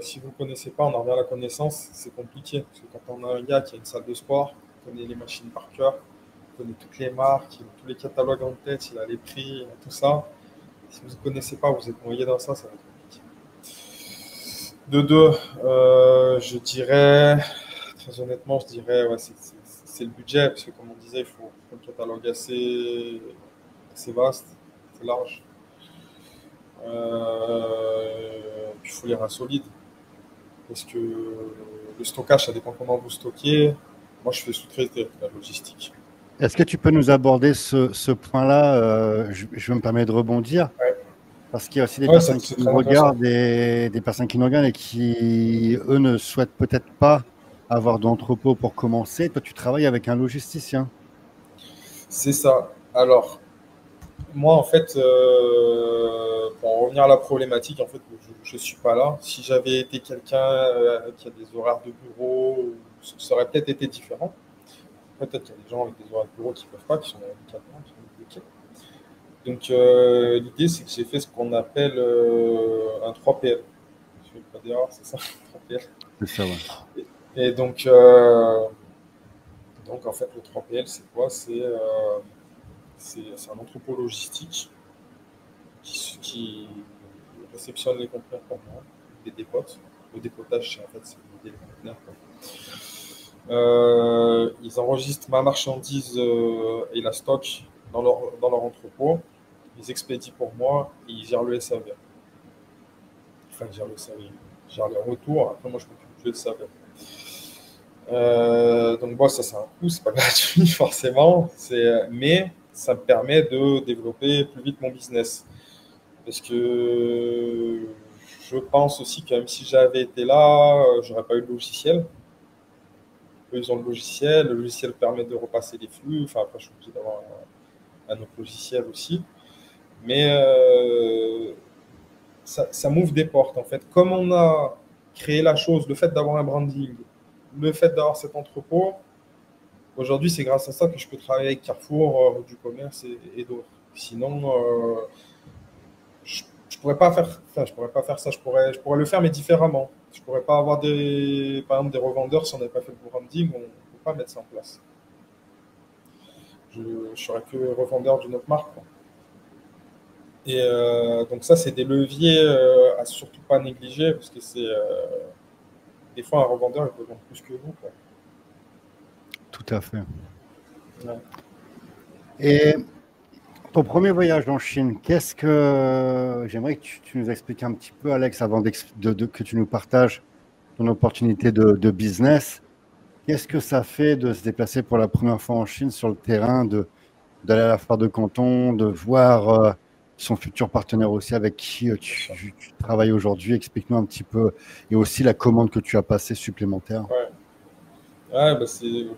Speaker 2: si vous ne connaissez pas, on en revient à la connaissance, c'est compliqué. Parce que quand on a un gars qui a une salle de sport, il connaît les machines par cœur, il connaît toutes les marques, il a tous les catalogues en tête, il a les prix, il a tout ça. Si vous ne connaissez pas, vous êtes noyé dans ça va être compliqué. De deux, je dirais, très honnêtement, je dirais, ouais, c'est le budget, parce que comme on disait, il faut un catalogue assez vaste, assez large. Puis il faut les reins solides. Parce que le stockage, ça dépend comment vous stockez. Moi, je fais sous-traiter la logistique.
Speaker 1: Est-ce que tu peux nous aborder ce point-là? Je me permets de rebondir
Speaker 2: Ouais,
Speaker 1: parce qu'il y a aussi des
Speaker 2: ouais
Speaker 1: personnes qui
Speaker 2: c'est
Speaker 1: nous
Speaker 2: très intéressant.
Speaker 1: regardent et des personnes qui nous regardent et qui, eux, ne souhaitent peut-être pas avoir d'entrepôt pour commencer. Toi, tu travailles avec un logisticien.
Speaker 2: C'est ça. Alors, moi, en fait, pour en revenir à la problématique, en fait, je ne suis pas là. Si j'avais été quelqu'un qui a des horaires de bureau, ça aurait peut-être été différent. Peut-être qu'il y a des gens avec des horaires de bureau qui ne peuvent pas, qui sont handicapés, qui sont bloqués. Donc, l'idée, c'est que j'ai fait ce qu'on appelle un 3PL. Je ne vais pas dire, c'est ça, 3PL.
Speaker 1: C'est ça, ouais.
Speaker 2: Et donc, Donc, en fait, le 3PL, c'est quoi? C'est un entrepôt logistique qui réceptionne les conteneurs pour moi, les dépote. Le dépotage, en fait, c'est les conteneurs, quoi. Ils enregistrent ma marchandise et la stockent dans leur entrepôt. Ils expédient pour moi et ils gèrent le SAV. Enfin, ils gèrent le SAV. Ils gèrent les retours. Après, moi, je m'occupe du SAV. Donc, bon, ça, c'est un coût. C'est pas gratuit, forcément. Mais ça me permet de développer plus vite mon business. Parce que je pense aussi que même si j'avais été là, j'aurais pas eu de logiciel. Eux, ils ont le logiciel permet de repasser les flux. Enfin, après, je suis obligé d'avoir un autre logiciel aussi. Mais ça m'ouvre des portes, en fait. Comme on a créé la chose, le fait d'avoir un branding, le fait d'avoir cet entrepôt, aujourd'hui, c'est grâce à ça que je peux travailler avec Carrefour, du commerce et d'autres. Sinon, je pourrais pas faire, enfin, je pourrais pas faire ça. Je pourrais le faire, mais différemment. Je pourrais pas avoir par exemple, des revendeurs si on n'avait pas fait le branding. On ne peut pas mettre ça en place. Je serais que revendeur d'une autre marque, quoi. Et donc ça, c'est des leviers à surtout pas négliger parce que des fois un revendeur il peut vendre plus que vous, quoi.
Speaker 1: Tout à fait.
Speaker 2: Ouais.
Speaker 1: Et ton premier voyage en Chine, qu'est-ce que j'aimerais que tu nous expliques un petit peu, Alex, avant que tu nous partages ton opportunité de business. Qu'est-ce que ça fait de se déplacer pour la première fois en Chine sur le terrain, d'aller à la foire de Canton, de voir son futur partenaire aussi avec qui tu travailles aujourd'hui? Explique-nous un petit peu. Et aussi la commande que tu as passée supplémentaire.
Speaker 2: Ouais. Ouais, bah la Chine,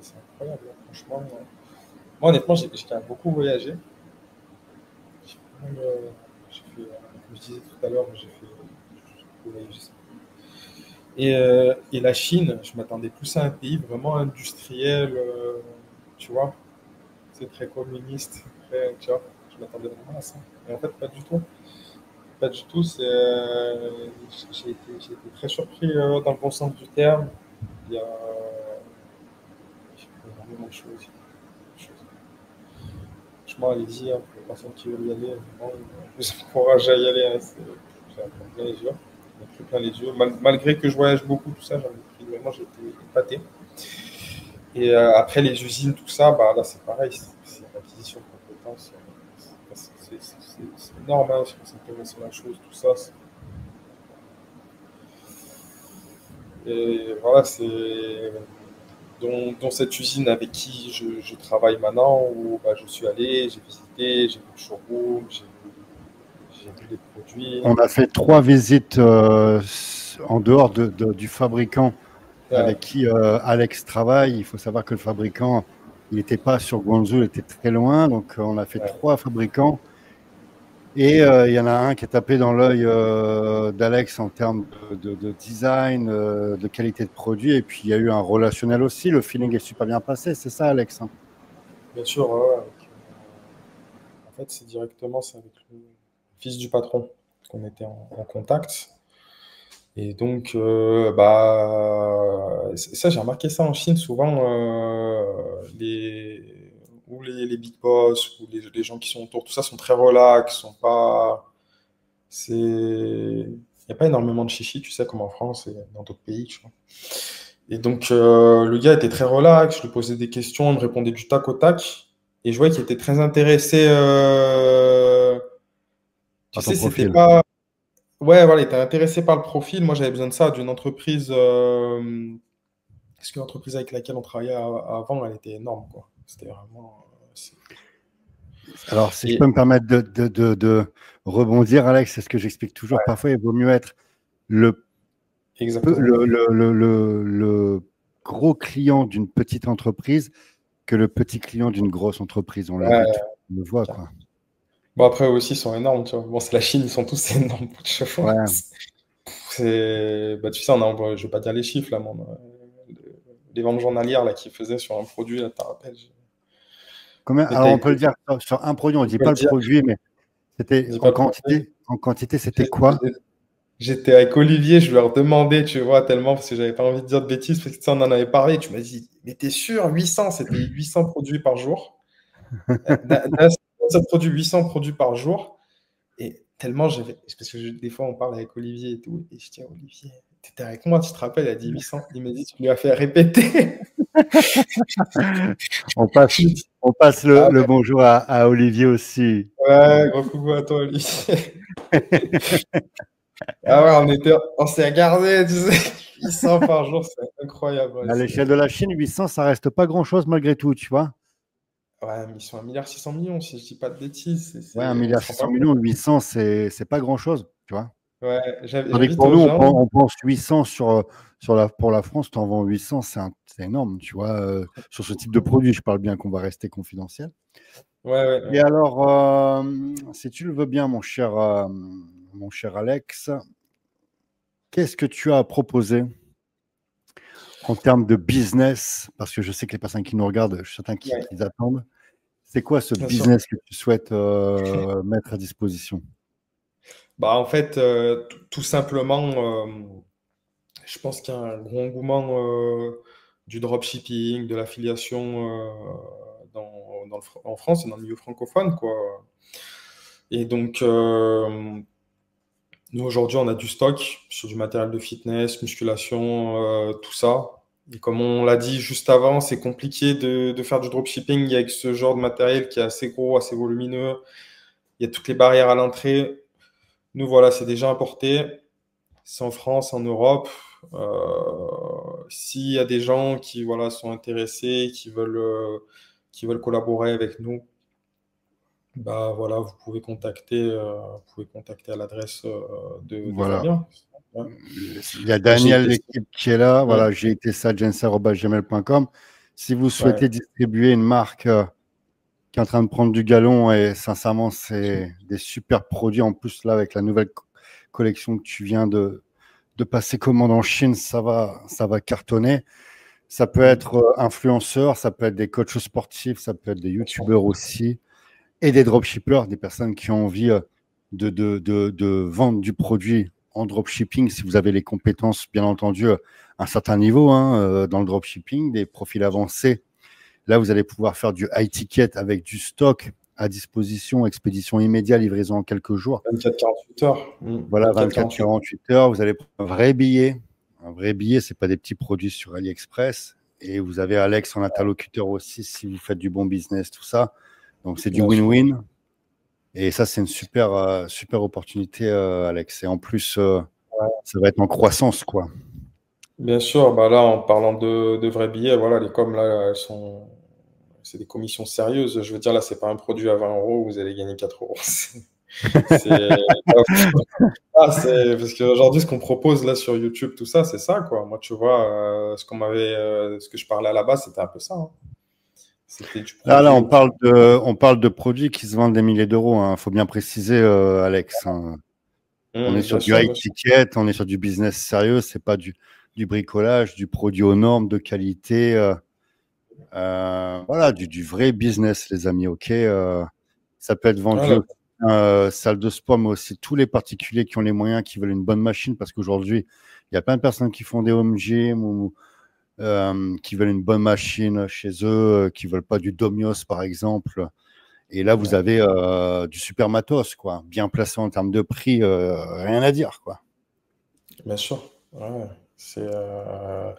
Speaker 2: c'est incroyable, hein, franchement. Moi, honnêtement, j'ai quand même beaucoup voyagé. Comme je disais tout à l'heure, j'ai beaucoup voyagé. Et la Chine, je m'attendais plus à un pays vraiment industriel, tu vois. C'est très communiste, tu vois. Je m'attendais vraiment à ça. Et en fait, pas du tout. Pas du tout. J'ai été très surpris dans le bon sens du terme. Il y a énormément de choses. Franchement, allez-y, hein, pour les personnes qui veulent y aller, vraiment, je vous encourage à y aller. Hein, j'ai appris plein les yeux. J'en ai pris plein les yeux. Malgré que je voyage beaucoup, tout ça, j'en ai pris vraiment, j'ai été épaté. Et après les usines, tout ça, bah, là c'est pareil, c'est l'acquisition de compétences. C'est énorme, hein, si on s'intéresse à la chose, tout ça. Et voilà, c'est dont cette usine avec qui je travaille maintenant, où bah, je suis allé, j'ai visité, j'ai vu le showroom, j'ai vu les produits.
Speaker 1: On a fait 3 visites en dehors du fabricant avec qui Alex travaille. Il faut savoir que le fabricant, il n'était pas sur Guangzhou, il était très loin. Donc, on a fait 3 fabricants. Et il y en a un qui est tapé dans l'œil d'Alex en termes de design, de qualité de produit. Et puis, il y a eu un relationnel aussi. Le feeling est super bien passé. C'est ça, Alex, hein?
Speaker 2: Bien sûr, en fait, c'est avec le fils du patron qu'on était en contact. Et donc, bah, ça, j'ai remarqué ça en Chine, souvent, les big boss ou les gens qui sont autour, tout ça, sont très relax, sont pas. Il n'y a pas énormément de chichi, tu sais, comme en France et dans d'autres pays, tu vois. Et donc, le gars était très relax, je lui posais des questions, il me répondait du tac au tac. Et je voyais qu'il était très intéressé. Tu
Speaker 1: À ton
Speaker 2: sais, c'était
Speaker 1: profil.
Speaker 2: pas. Ouais, voilà, il était intéressé par le profil. Moi, j'avais besoin de ça, d'une entreprise. Parce que l'entreprise avec laquelle on travaillait avant, elle était énorme, quoi. C'était vraiment.
Speaker 1: Alors, si je
Speaker 2: Et
Speaker 1: peux me permettre de rebondir, Alex, c'est ce que j'explique toujours.
Speaker 2: ouais,
Speaker 1: Parfois, il vaut mieux être le,
Speaker 2: exactement.
Speaker 1: le gros client d'une petite entreprise que le petit client d'une grosse entreprise. On l'habite,
Speaker 2: Ouais,
Speaker 1: on le voit,
Speaker 2: carrément.
Speaker 1: quoi.
Speaker 2: Bon, après, eux aussi, ils sont énormes, tu vois. Bon, c'est la Chine, ils sont tous énormes, je
Speaker 1: Ouais.
Speaker 2: pense. Bah, tu sais, je vais pas dire les chiffres, là, mais les ventes journalières là, qu'ils faisaient sur un produit, là, tu te rappelles. Mais
Speaker 1: Alors, on peut le dire sur un produit, on ne
Speaker 2: on
Speaker 1: dit
Speaker 2: peut
Speaker 1: pas
Speaker 2: le
Speaker 1: le
Speaker 2: dire,
Speaker 1: produit, mais c'était
Speaker 2: je dis pas le produit.
Speaker 1: en quantité, c'était quoi?
Speaker 2: J'étais avec Olivier, je lui ai redemandé, tu vois, tellement, parce que j'avais pas envie de dire de bêtises, parce que ça, on en avait parlé. Tu m'as dit, mais t'es sûr, 800, c'était 800 produits par jour. Ça produit 800 produits par jour. Et tellement j'avais. Parce que des fois, on parle avec Olivier et tout. Et je dis à Olivier, t'étais avec moi, tu te rappelles, il a dit 800. Il m'a dit, tu lui as fait répéter.
Speaker 1: On passe,
Speaker 2: J'ai dit,
Speaker 1: on passe
Speaker 2: ah
Speaker 1: le bonjour à Olivier aussi.
Speaker 2: ouais, gros coucou à toi, Olivier. Ah ouais, on s'est regardé, tu sais, 800 par jour, c'est incroyable. Ouais,
Speaker 1: À l'échelle de la Chine, 800, ça reste pas grand-chose malgré tout, tu vois.
Speaker 2: ouais, mais ils sont 1,6 milliard, si je dis pas de bêtises.
Speaker 1: Ouais, 1
Speaker 2: On
Speaker 1: milliard
Speaker 2: se rend pas
Speaker 1: 600
Speaker 2: compte.
Speaker 1: millions, 800, c'est pas grand-chose, tu vois.
Speaker 2: Ouais,
Speaker 1: Tandis que
Speaker 2: j'invite
Speaker 1: pour
Speaker 2: aux
Speaker 1: nous,
Speaker 2: gens.
Speaker 1: on pense 800 pour la France, tu en vends 800, c'est énorme, tu vois. Sur ce type de produit, je parle bien qu'on va rester confidentiel.
Speaker 2: Ouais, ouais,
Speaker 1: Et
Speaker 2: ouais.
Speaker 1: alors, si tu le veux bien, mon cher Alex, qu'est-ce que tu as à proposer en termes de business? Parce que je sais que les personnes qui nous regardent, je suis certain
Speaker 2: Ouais,
Speaker 1: qu'ils attendent. C'est quoi ce
Speaker 2: bien sûr.
Speaker 1: business que tu souhaites mettre à disposition?
Speaker 2: Bah, en fait, tout simplement, je pense qu'il y a un gros engouement du dropshipping, de l'affiliation en France et dans le milieu francophone, quoi. Et donc, nous, aujourd'hui, on a du stock sur du matériel de fitness, musculation, tout ça. Et comme on l'a dit juste avant, c'est compliqué de faire du dropshipping avec ce genre de matériel qui est assez gros, assez volumineux. Il y a toutes les barrières à l'entrée. Nous, voilà, c'est déjà importé. C'est en France, en Europe. S'il y a des gens qui voilà, sont intéressés, qui veulent collaborer avec nous, bah voilà, vous pouvez contacter à l'adresse de
Speaker 1: Voilà.
Speaker 2: Fabien. Ouais.
Speaker 1: Il y a
Speaker 2: J'ai
Speaker 1: Daniel,
Speaker 2: été.
Speaker 1: l'équipe qui est là.
Speaker 2: Mm.
Speaker 1: Voilà, j'ai été ça, jenser@gmail.com. Si vous souhaitez
Speaker 2: Ouais.
Speaker 1: distribuer une marque qui est en train de prendre du galon, et sincèrement, c'est des super produits. En plus, là, avec la nouvelle collection que tu viens de passer commande en Chine, ça va cartonner. Ça peut
Speaker 2: Mm.
Speaker 1: être influenceur, ça peut être des coachs sportifs, ça peut être des
Speaker 2: Bien sûr.
Speaker 1: youtubeurs aussi, et des dropshippers, des personnes qui ont envie de vendre du produit en dropshipping. Si vous avez les compétences, bien entendu, à un certain niveau hein, dans le dropshipping, des profils avancés. Là, vous allez pouvoir faire du high ticket avec du stock à disposition, expédition immédiate, livraison en quelques jours.
Speaker 2: 24-48 heures. Mm.
Speaker 1: Voilà,
Speaker 2: 24-48 heures.
Speaker 1: 24-48 heures, vous allez prendre un vrai billet. Un vrai billet, c'est pas des petits produits sur AliExpress. Et vous avez Alex en interlocuteur aussi si vous faites du bon business, tout ça. Donc c'est du
Speaker 2: Bien sûr.
Speaker 1: win-win. Et ça, c'est une super opportunité, Alex. Et en plus, ça va être en croissance, quoi.
Speaker 2: Bien sûr, bah là, en parlant de vrais billets, voilà, les coms, là, c'est des commissions sérieuses. Je veux dire, là, c'est pas un produit à 20 euros, vous allez gagner 4 euros. C'est, parce qu'aujourd'hui, ce qu'on propose là sur YouTube, tout ça, c'est ça, quoi. Moi, tu vois, ce que je parlais à la base, c'était un peu ça, hein. C'était du
Speaker 1: Là,
Speaker 2: produit au kilo.
Speaker 1: on parle de produits qui se vendent des milliers d'euros. Il faut bien préciser, Alex. Hein. On est sur du high
Speaker 2: Bien sûr.
Speaker 1: ticket, on est sur du business sérieux. C'est pas du bricolage, du produit aux normes, de qualité. Voilà, du vrai business, les amis. OK. Ça peut être vendu
Speaker 2: Voilà.
Speaker 1: aux salles de sport, mais aussi tous les particuliers qui ont les moyens, qui veulent une bonne machine, parce qu'aujourd'hui, il y a plein de personnes qui font des home gym ou qui veulent une bonne machine chez eux, qui veulent pas du Domios, par exemple. Et là, vous
Speaker 2: Ouais,
Speaker 1: avez du super matos, quoi, bien placé en termes de prix, rien à dire, quoi.
Speaker 2: bien sûr. Ouais. De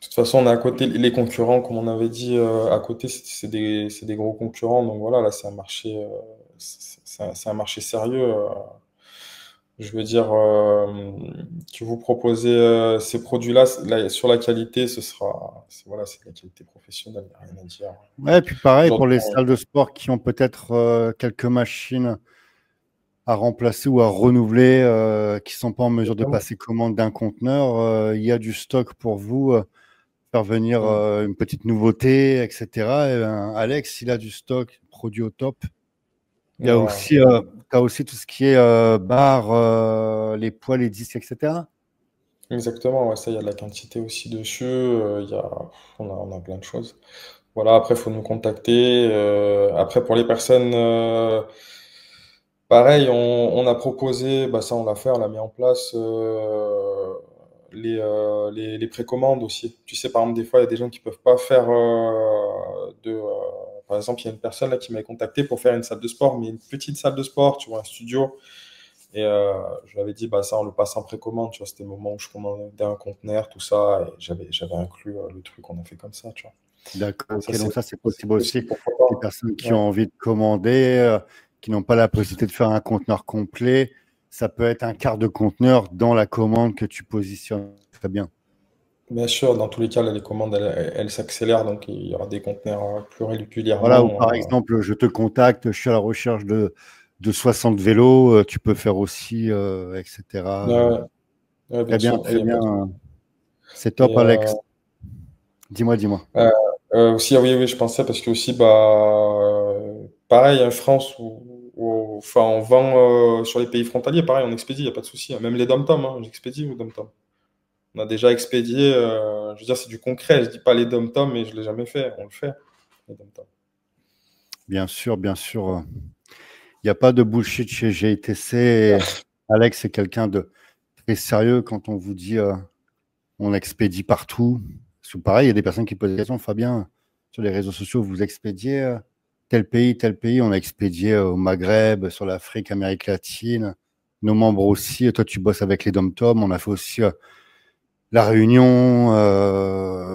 Speaker 2: toute façon, on est à côté, les concurrents, comme on avait dit, à côté, c'est des gros concurrents. Donc voilà, là, c'est un marché, c'est un marché sérieux. Je veux dire, que vous proposez ces produits-là, sur la qualité, voilà, c'est de la qualité professionnelle, il n'y a rien à dire.
Speaker 1: Ouais, et puis pareil pour
Speaker 2: Aujourd'hui,
Speaker 1: les salles de sport qui ont peut-être quelques machines à remplacer ou à renouveler, qui sont pas en mesure de
Speaker 2: exactement.
Speaker 1: passer commande d'un conteneur, il y a du stock pour vous, faire venir
Speaker 2: Mm.
Speaker 1: une petite nouveauté, etc. Et ben, Alex, il a du stock, produit au top. Il y a
Speaker 2: Voilà.
Speaker 1: aussi, t'as aussi tout ce qui est barre, les poids, les disques, etc.
Speaker 2: Exactement, ouais, ça, il y a de la quantité aussi dessus. On a plein de choses. Voilà, après, il faut nous contacter. Après, pour les personnes Pareil, on a proposé, bah ça on l'a fait, on l'a mis en place, les précommandes aussi. Tu sais, par exemple, des fois, il y a des gens qui peuvent pas faire par exemple, il y a une personne là qui m'a contacté pour faire une salle de sport, mais une petite salle de sport, tu vois, un studio. Et je lui avais dit, bah ça, on le passe en précommande, tu vois. C'était le moment où je commandais un conteneur, tout ça, et j'avais inclus le truc, on a fait comme ça, tu vois.
Speaker 1: D'accord,
Speaker 2: Ça,
Speaker 1: ok. Donc ça, c'est
Speaker 2: c'est
Speaker 1: possible
Speaker 2: possible,
Speaker 1: aussi.
Speaker 2: pourquoi
Speaker 1: Les
Speaker 2: pas.
Speaker 1: personnes qui
Speaker 2: Ouais.
Speaker 1: ont envie de commander, qui n'ont pas la possibilité de faire un conteneur complet, ça peut être un quart de conteneur dans la commande que tu positionnes. Très bien.
Speaker 2: Bien sûr, dans tous les cas, là, les commandes, elles s'accélèrent, donc il y aura des conteneurs plus
Speaker 1: Voilà, ou
Speaker 2: régulièrement.
Speaker 1: par exemple, je te contacte, je suis à la recherche de 60 vélos, tu peux faire aussi, etc.
Speaker 2: Ouais, ouais,
Speaker 1: Très
Speaker 2: bien
Speaker 1: bien,
Speaker 2: sûr, il
Speaker 1: très
Speaker 2: n'y a
Speaker 1: bien.
Speaker 2: pas de...
Speaker 1: C'est top,
Speaker 2: Et
Speaker 1: Alex. Dis-moi, dis-moi.
Speaker 2: euh, aussi, ah oui, oui, je pensais parce que aussi, bah, pareil, en France, enfin, on vend sur les pays frontaliers, pareil, on expédie, il n'y a pas de souci, hein. Même les dom-toms, hein, j'expédie aux dom-toms. On a déjà expédié, je veux dire, c'est du concret, je dis pas les dom-toms, mais je l'ai jamais fait, on le fait, les dom-toms.
Speaker 1: Bien sûr, bien sûr. Il n'y a pas de bullshit chez GITC. Alex, c'est quelqu'un de très sérieux quand on vous dit on expédie partout. C'est pareil, il y a des personnes qui posent des questions. Fabien, sur les réseaux sociaux, vous expédiez tel pays, tel pays. On a expédié au Maghreb, sur l'Afrique, Amérique latine. Nos membres aussi. Et toi, tu bosses avec les Dom-Tom. On a fait aussi la Réunion.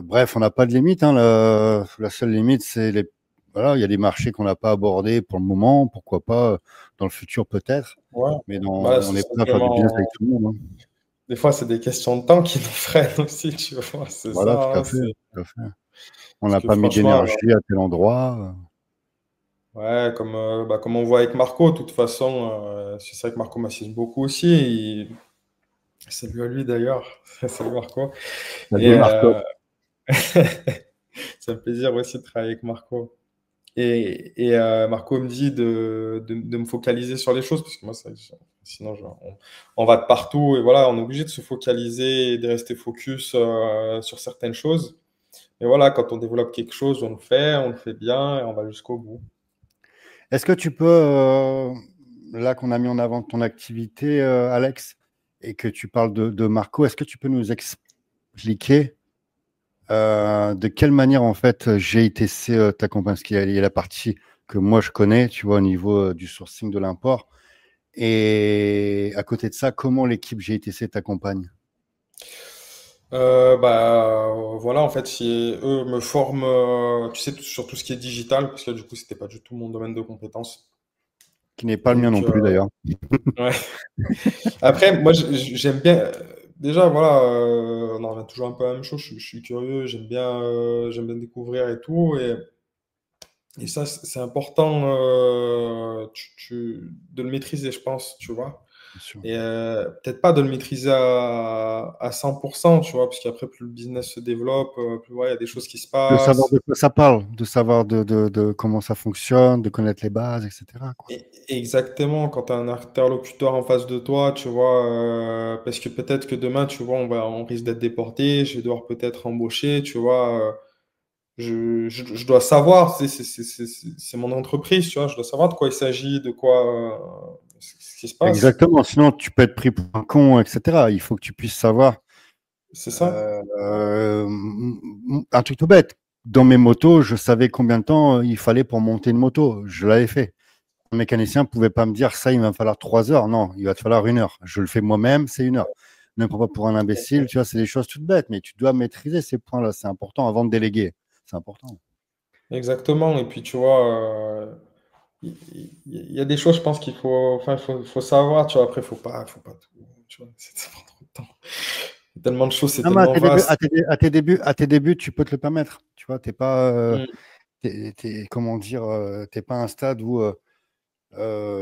Speaker 1: Bref, on n'a pas de limite, hein. La seule limite, c'est les. Voilà, il y a des marchés qu'on n'a pas abordés pour le moment. Pourquoi pas dans le futur, peut-être.
Speaker 2: Ouais,
Speaker 1: Mais
Speaker 2: bah,
Speaker 1: on
Speaker 2: c'est
Speaker 1: est prêt à faire du business avec
Speaker 2: simplement,
Speaker 1: tout le monde, hein.
Speaker 2: des fois, c'est des questions de temps qui nous freinent aussi, tu vois, c'est
Speaker 1: Voilà,
Speaker 2: ça,
Speaker 1: tout à
Speaker 2: hein,
Speaker 1: fait.
Speaker 2: c'est,
Speaker 1: Tout à fait. On
Speaker 2: parce
Speaker 1: n'a
Speaker 2: que
Speaker 1: pas mis
Speaker 2: franchement,
Speaker 1: d'énergie à tel endroit.
Speaker 2: ouais, comme on voit avec Marco, de toute façon, c'est vrai que Marco m'assiste beaucoup aussi. Salut à lui d'ailleurs, salut Marco. Et
Speaker 1: Salut Marco.
Speaker 2: c'est un plaisir aussi de travailler avec Marco. Marco me dit de me focaliser sur les choses, parce que moi, sinon, on va de partout. Et voilà, on est obligé de se focaliser et de rester focus sur certaines choses. Et voilà, quand on développe quelque chose, on le fait bien et on va jusqu'au bout.
Speaker 1: Est-ce que tu peux, là qu'on a mis en avant ton activité, Alex, et que tu parles de Marco, est-ce que tu peux nous expliquer de quelle manière, en fait, GITC t'accompagne? Parce qu'il y a la partie que moi je connais, tu vois, au niveau du sourcing de l'import. Et à côté de ça, comment l'équipe GITC t'accompagne?
Speaker 2: Voilà, en fait, si eux me forment, tu sais, sur tout ce qui est digital, parce que du coup, c'était pas du tout mon domaine de compétences.
Speaker 1: Qui n'est pas le mien
Speaker 2: Donc,
Speaker 1: non plus, d'ailleurs.
Speaker 2: ouais. Après, moi, j'aime bien. Déjà, voilà, on en revient toujours un peu à la même chose. Je suis curieux, j'aime bien découvrir et tout. Et ça, c'est important de le maîtriser, je pense, tu vois.
Speaker 1: Bien sûr.
Speaker 2: Et peut-être pas de le maîtriser à 100%, tu vois, parce qu'après, plus le business se développe, plus ouais, il y a des choses qui se
Speaker 1: De savoir
Speaker 2: passent.
Speaker 1: de quoi ça parle, de savoir de comment ça fonctionne, de connaître les bases, etc., quoi.
Speaker 2: Exactement, quand tu as un interlocuteur en face de toi, tu vois, parce que peut-être que demain, tu vois, on risque d'être déporté, je vais devoir peut-être embaucher, tu vois. Je dois savoir, c'est mon entreprise, tu vois, je dois savoir de quoi il s'agit, de quoi, ce qui se passe.
Speaker 1: Exactement, sinon tu peux être pris pour un con, etc. Il faut que tu puisses savoir
Speaker 2: C'est ça?
Speaker 1: un truc tout bête. Dans mes motos, je savais combien de temps il fallait pour monter une moto. Je l'avais fait. Un mécanicien ne pouvait pas me dire ça, il va me falloir 3 heures. Non, il va te falloir 1 heure. Je le fais moi-même, c'est 1 heure. Ne me prends pas pour un imbécile, tu vois, c'est des choses toutes bêtes, mais tu dois maîtriser ces points-là. C'est important avant de déléguer. C'est important.
Speaker 2: Exactement. Et puis, tu vois, il y a des choses, je pense qu'il faut, enfin, faut savoir, tu vois, après, faut pas tout, tu vois, ça prend trop de temps. Il y a tellement de choses, c'est
Speaker 1: Non, mais
Speaker 2: tellement vaste.
Speaker 1: à tes débuts, tu peux te le permettre. Tu vois, t'es pas,
Speaker 2: Mm,
Speaker 1: comment dire, t'es pas à un stade où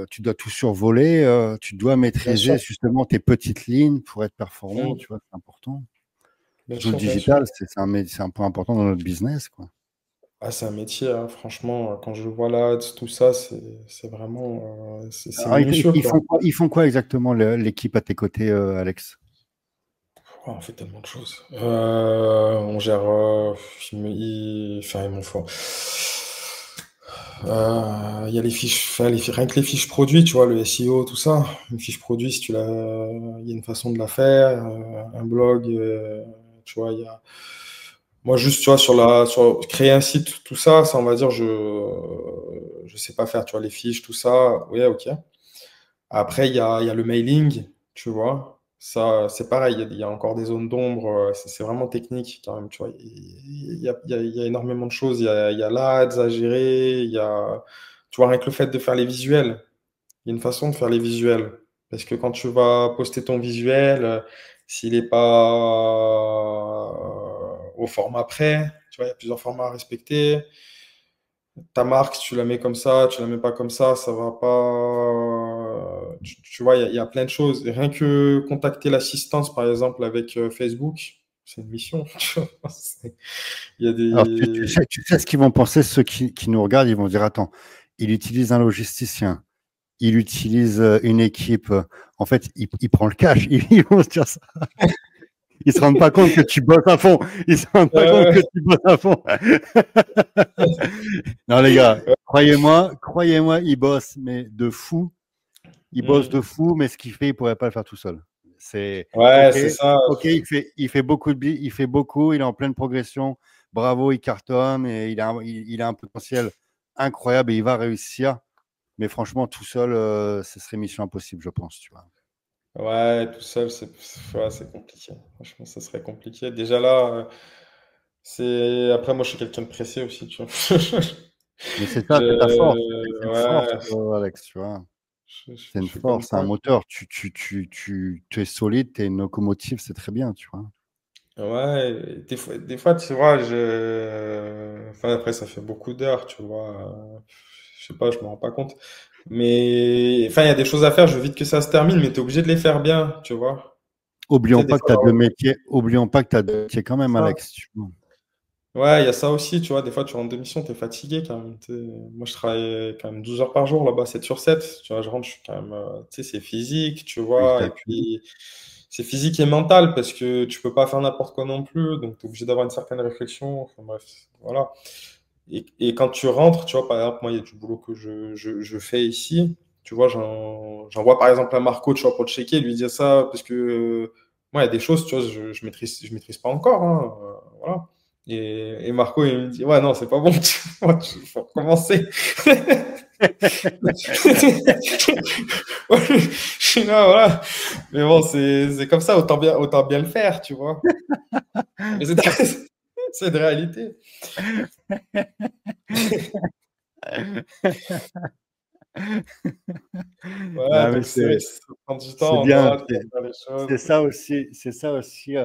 Speaker 1: tu dois tout survoler. Tu dois
Speaker 2: bien sûr.
Speaker 1: maîtriser justement tes petites lignes pour être performant.
Speaker 2: Mm,
Speaker 1: Tu vois, c'est important.
Speaker 2: bien
Speaker 1: Surtout le
Speaker 2: sûr, bien sûr.
Speaker 1: digital, c'est un point important dans notre business, quoi.
Speaker 2: Ah, c'est un métier, hein, franchement, quand je vois là, tout ça, c'est vraiment, c'est
Speaker 1: Alors,
Speaker 2: minutieux, quoi.
Speaker 1: ils font quoi exactement l'équipe à tes côtés, Alex?
Speaker 2: Oh, on fait tellement de choses. On gère, enfin, ils m'ont fait. Il y a les fiches, enfin, rien que les fiches produits, tu vois, le SEO, tout ça. Une fiche produit, si tu la, il y a une façon de la faire. Un blog, tu vois, il y a. Moi, juste, tu vois, sur créer un site, tout ça, on va dire, je sais pas faire, tu vois, les fiches, tout ça. Ouais, ok. Après, il y a le mailing, tu vois. Ça, c'est pareil, il y a encore des zones d'ombre. C'est vraiment technique, quand même, tu vois. Il y a énormément de choses. Il y a l'ADS à gérer. Tu vois, rien que le fait de faire les visuels. Il y a une façon de faire les visuels. Parce que quand tu vas poster ton visuel, s'il n'est pas au format prêt, tu vois, il y a plusieurs formats à respecter. Ta marque, si tu la mets comme ça, tu la mets pas comme ça va pas. Tu vois, il y a plein de choses. Et rien que contacter l'assistance, par exemple, avec Facebook, c'est une mission. Tu vois, il y a
Speaker 1: Alors,
Speaker 2: des.
Speaker 1: tu sais ce qu'ils vont penser, ceux qui nous regardent, ils vont dire, attends, il utilise un logisticien, il utilise une équipe. En fait, il prend le cash. Ils vont se dire ça. Ils se rendent pas compte que tu bosses à fond. Ils se rendent pas compte
Speaker 2: Euh,
Speaker 1: que tu bosses à fond. Non, les gars, croyez-moi, il bosse, mais de fou. Il bosse de
Speaker 2: hmm.
Speaker 1: fou, mais ce qu'il fait, il pourrait pas le faire tout seul. C'est
Speaker 2: Ouais,
Speaker 1: OK,
Speaker 2: c'est ça.
Speaker 1: OK, il fait beaucoup il fait beaucoup, il est en pleine progression. Bravo, il cartonne et il a un potentiel incroyable et il va réussir. Mais franchement, tout seul, ce serait mission impossible, je pense, tu vois.
Speaker 2: Ouais, tout seul, ouais, c'est compliqué. Franchement, ça serait compliqué. Déjà là, c'est. Après, moi, je suis quelqu'un de pressé aussi, tu vois.
Speaker 1: Mais c'est ça, c'est ta force. C'est une force,
Speaker 2: Ouais,
Speaker 1: Alex, tu vois. C'est
Speaker 2: je
Speaker 1: une
Speaker 2: suis comme
Speaker 1: force, c'est un
Speaker 2: ça.
Speaker 1: moteur. Tu es solide, tu es une locomotive, c'est très bien, tu vois.
Speaker 2: Ouais, et des fois, tu vois, enfin, après, ça fait beaucoup d'heures, tu vois. Je sais pas, je me rends pas compte. Mais, enfin, il y a des choses à faire, je veux vite que ça se termine, mais tu es obligé de les faire bien, tu vois. Tu
Speaker 1: Oublions
Speaker 2: sais, des
Speaker 1: pas que
Speaker 2: fois,
Speaker 1: tu as deux métiers. Oublions pas que tu as deux métiers quand même,
Speaker 2: ça.
Speaker 1: Alex.
Speaker 2: Ouais, il y a ça aussi, tu vois. Des fois, tu rentres de mission, tu es fatigué quand même. Moi, je travaille quand même 12 heures par jour là-bas, 7 sur 7. Tu vois, je rentre, je suis quand même. Tu sais, c'est physique, tu
Speaker 1: Oui,
Speaker 2: vois. Et puis, c'est physique et mental parce que tu peux pas faire n'importe quoi non plus. Donc, tu es obligé d'avoir une certaine réflexion. Enfin, bref, voilà. Et quand tu rentres, tu vois, par exemple, moi, il y a du boulot que je fais ici. Tu vois, j'envoie par exemple à Marco, tu vois, pour le checker, lui dire ça parce que moi, il y a des choses, tu vois, je maîtrise pas encore. Hein, voilà. Et Marco, il me dit, ouais, non, c'est pas bon, tu vois, il faut recommencer. Ouais, je suis là, voilà. Mais bon, c'est comme ça, autant bien le faire, tu vois. Mais c'est c'est une réalité. Voilà,
Speaker 1: Non, mais
Speaker 2: donc c'est vrai que ça prend du
Speaker 1: c'est
Speaker 2: temps, on
Speaker 1: bien.
Speaker 2: aura le temps de faire les choses.
Speaker 1: C'est ça aussi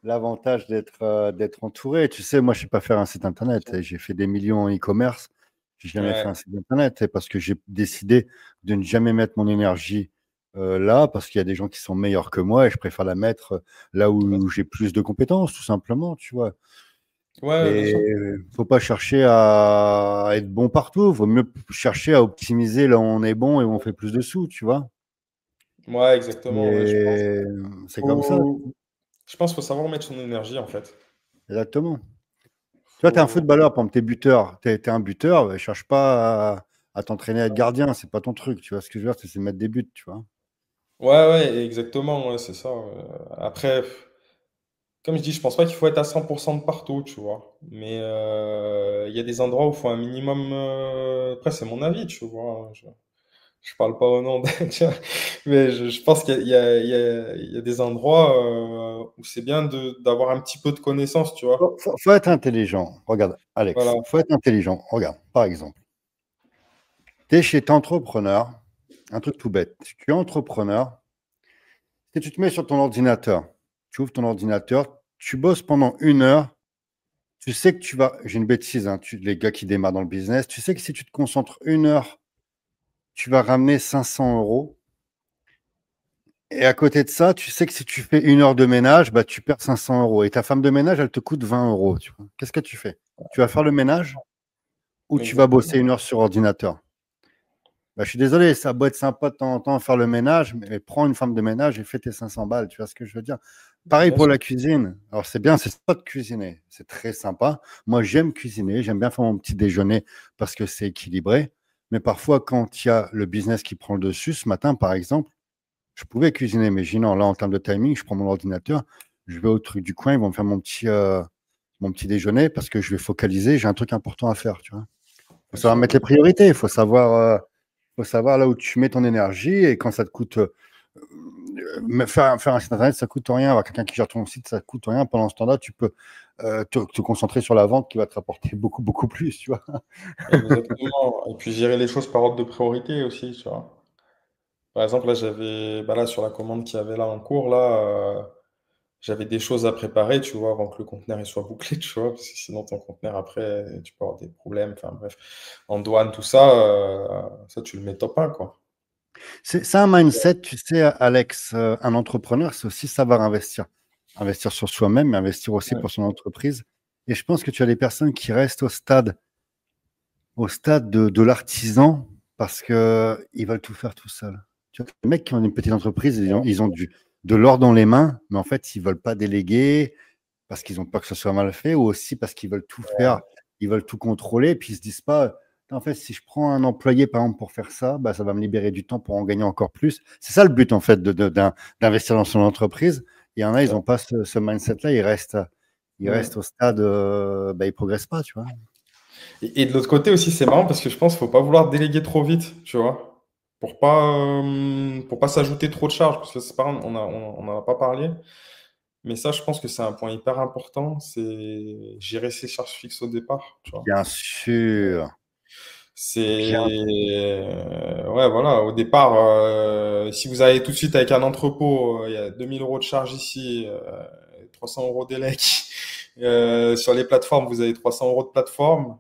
Speaker 1: l'avantage d'être entouré. Tu sais, moi, je ne sais pas faire un site internet. J'ai fait des millions en e-commerce. J'ai jamais fait
Speaker 2: Ouais,
Speaker 1: un site internet parce que j'ai décidé de ne jamais mettre mon énergie là parce qu'il y a des gens qui sont meilleurs que moi et je préfère la mettre là
Speaker 2: bah,
Speaker 1: où j'ai plus de compétences, tout simplement, tu vois.
Speaker 2: ouais, bien
Speaker 1: Et
Speaker 2: sûr.
Speaker 1: faut pas chercher à être bon partout. Vaut mieux chercher à optimiser là où on est bon et où on fait plus de sous, tu vois.
Speaker 2: Ouais, exactement. Ouais,
Speaker 1: Et c'est comme ça,
Speaker 2: je pense qu'il faut savoir mettre son énergie, en fait.
Speaker 1: exactement. Tu vois, tu es un
Speaker 2: Faut...
Speaker 1: footballeur, par exemple, tu es buteur. Tu es un buteur, ne cherche pas à t'entraîner à être gardien, c'est pas ton truc. Tu vois ce que je veux dire, c'est de mettre des buts, tu vois.
Speaker 2: Ouais, ouais, exactement, ouais, c'est ça. Après, comme je dis, je pense pas qu'il faut être à 100% de partout, tu vois. Mais il y a des endroits où il faut un minimum. Après, c'est mon avis, tu vois. Je parle pas au nom de. Tu vois. Mais je pense qu'il y a des endroits où c'est bien d'avoir un petit peu de connaissances, tu vois.
Speaker 1: Faut être intelligent. Regarde, Alex,
Speaker 2: Voilà.
Speaker 1: faut être intelligent. Regarde, par exemple, tu es chez ton entrepreneur, un truc tout bête. Tu es entrepreneur, si tu te mets sur ton ordinateur, tu ouvres ton ordinateur, tu bosses pendant 1 heure, tu sais que tu vas, j'ai une bêtise, hein, les gars qui démarrent dans le business, tu sais que si tu te concentres 1 heure, tu vas ramener 500 euros. Et à côté de ça, tu sais que si tu fais 1 heure de ménage, bah, tu perds 500 euros. Et ta femme de ménage, elle te coûte 20 euros. Tu vois. Qu'est-ce que tu fais? Tu vas faire le ménage ou tu vas bosser
Speaker 2: Exactement.
Speaker 1: 1 heure sur ordinateur? Bah, je suis désolé, ça a beau être sympa de temps en temps faire le ménage, mais prends une femme de ménage et fais tes 500 balles, tu vois ce que je veux dire? Pareil
Speaker 2: Bien
Speaker 1: pour
Speaker 2: sûr.
Speaker 1: la cuisine. Alors, c'est bien, c'est sympa de cuisiner. C'est très sympa. Moi, j'aime cuisiner. J'aime bien faire mon petit déjeuner parce que c'est équilibré. Mais parfois, quand il y a le business qui prend le dessus, ce matin, par exemple, je pouvais cuisiner. Mais non, là, en termes de timing, je prends mon ordinateur, je vais au truc du coin, ils vont me faire mon petit déjeuner parce que je vais focaliser. J'ai un truc important à faire, tu vois. Il faut
Speaker 2: Bien
Speaker 1: savoir
Speaker 2: sûr.
Speaker 1: mettre les priorités. Il faut savoir là où tu mets ton énergie et quand ça te coûte. Faire un site internet, ça coûte rien. Avoir quelqu'un qui gère ton site, ça coûte rien. Pendant ce temps-là, tu peux te concentrer sur la vente qui va te rapporter beaucoup, beaucoup plus, tu vois.
Speaker 2: Exactement. Et puis gérer les choses par ordre de priorité aussi, tu vois. Par exemple, là, bah là, sur la commande qu'il y avait là en cours, là, j'avais des choses à préparer, tu vois, avant que le conteneur il soit bouclé, tu vois, parce que sinon ton conteneur après, tu peux avoir des problèmes, enfin bref, en douane, tout ça, ça tu le mets top 1, quoi.
Speaker 1: C'est un mindset, tu sais, Alex. Un entrepreneur, c'est aussi savoir investir. Investir sur soi-même, mais investir aussi
Speaker 2: Ouais,
Speaker 1: pour son entreprise. Et je pense que tu as des personnes qui restent au stade de l'artisan parce qu'ils veulent tout faire tout seuls. Tu vois, les mecs qui ont une petite entreprise, ils ont de l'or dans les mains, mais en fait, ils veulent pas déléguer parce qu'ils ont peur que ce soit mal fait ou aussi parce qu'ils veulent tout faire, ils veulent tout contrôler, et puis ils se disent pas, en fait, si je prends un employé, par exemple, pour faire ça, bah, ça va me libérer du temps pour en gagner encore plus. C'est ça le but, en fait, d'investir dans son entreprise. Il y en a, ils
Speaker 2: ça.
Speaker 1: n'ont pas ce mindset-là, ils
Speaker 2: Mm.
Speaker 1: restent au stade, bah, ils progressent pas, tu vois.
Speaker 2: Et de l'autre côté aussi, c'est marrant parce que je pense qu'il faut pas vouloir déléguer trop vite, tu vois, pour pas s'ajouter trop de charges, parce que c'est pas, on en a pas parlé, mais ça, je pense que c'est un point hyper important, c'est gérer ses charges fixes au départ, tu vois.
Speaker 1: Bien sûr, bien
Speaker 2: C'est ouais, voilà, au départ, si vous allez tout de suite avec un entrepôt, il y a 2 000 € de charge ici, 300 € d'élec. Sur les plateformes, vous avez 300 € de plateforme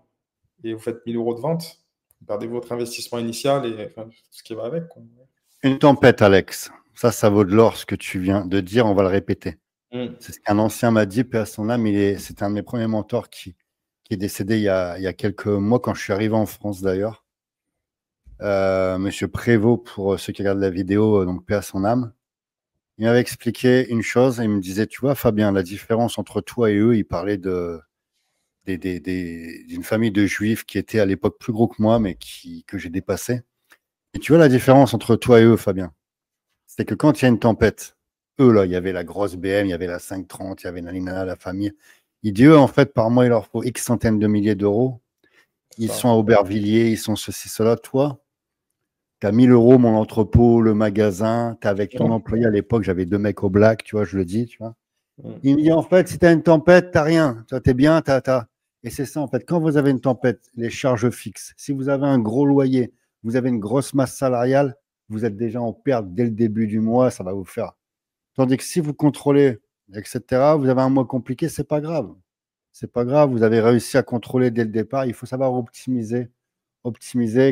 Speaker 2: et vous faites 1 000 € de vente. Vous perdez votre investissement initial et enfin, tout ce qui va avec, quoi.
Speaker 1: une tempête, Alex. Ça vaut de l'or ce que tu viens de dire, on va le répéter.
Speaker 2: Mm.
Speaker 1: C'est ce qu'un ancien m'a dit, paix à son âme. C'est un de mes premiers mentors qui est décédé il y a quelques mois quand je suis arrivé en France d'ailleurs. Monsieur Prévost, pour ceux qui regardent la vidéo, donc paix à son âme. Il m'avait expliqué une chose et il me disait, tu vois, Fabien, la différence entre toi et eux, il parlait d'une famille de juifs qui était à l'époque plus gros que moi, mais que j'ai dépassé. Et tu vois la différence entre toi et eux, Fabien? C'est que quand il y a une tempête, eux, là, il y avait la grosse BM, il y avait la 530, il y avait la Nina, la famille. Il dit, eux, en fait, par mois, il leur faut X centaines de milliers d'euros. Ils
Speaker 2: Ça.
Speaker 1: sont à Aubervilliers, ils sont ceci, cela. Toi, tu as 1 000 € mon entrepôt, le magasin, tu es avec ton
Speaker 2: Ouais.
Speaker 1: employé à l'époque, j'avais 2 mecs au black, tu vois, je le dis, tu vois.
Speaker 2: Mm.
Speaker 1: Il me dit, en fait, si tu as une tempête, tu rien. Tu es bien, Et c'est ça, en fait, quand vous avez une tempête, les charges fixes, si vous avez un gros loyer, vous avez une grosse masse salariale, vous êtes déjà en perte dès le début du mois, ça va vous faire. Tandis que si vous contrôlez, etc., vous avez un mois compliqué, c'est pas grave. C'est pas grave, vous avez réussi à contrôler dès le départ. Il faut savoir optimiser,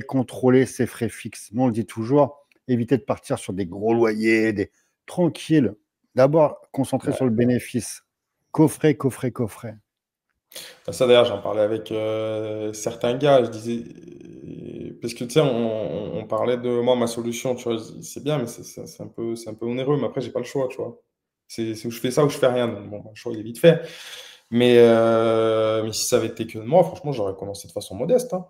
Speaker 1: contrôler ses frais fixes. Nous, on le dit toujours, éviter de partir sur des gros loyers, tranquille. D'abord, concentrer sur le bénéfice. Coffret, coffret, coffret.
Speaker 2: Ça d'ailleurs, j'en parlais avec certains gars. Je disais, parce que tu sais, on parlait de moi, ma solution, tu vois, c'est bien, mais c'est un peu onéreux. Mais après, j'ai pas le choix, tu vois. C'est où je fais ça ou je fais rien. Donc, bon, le choix, il est vite fait. Mais si ça avait été que de moi, franchement, j'aurais commencé de façon modeste, hein.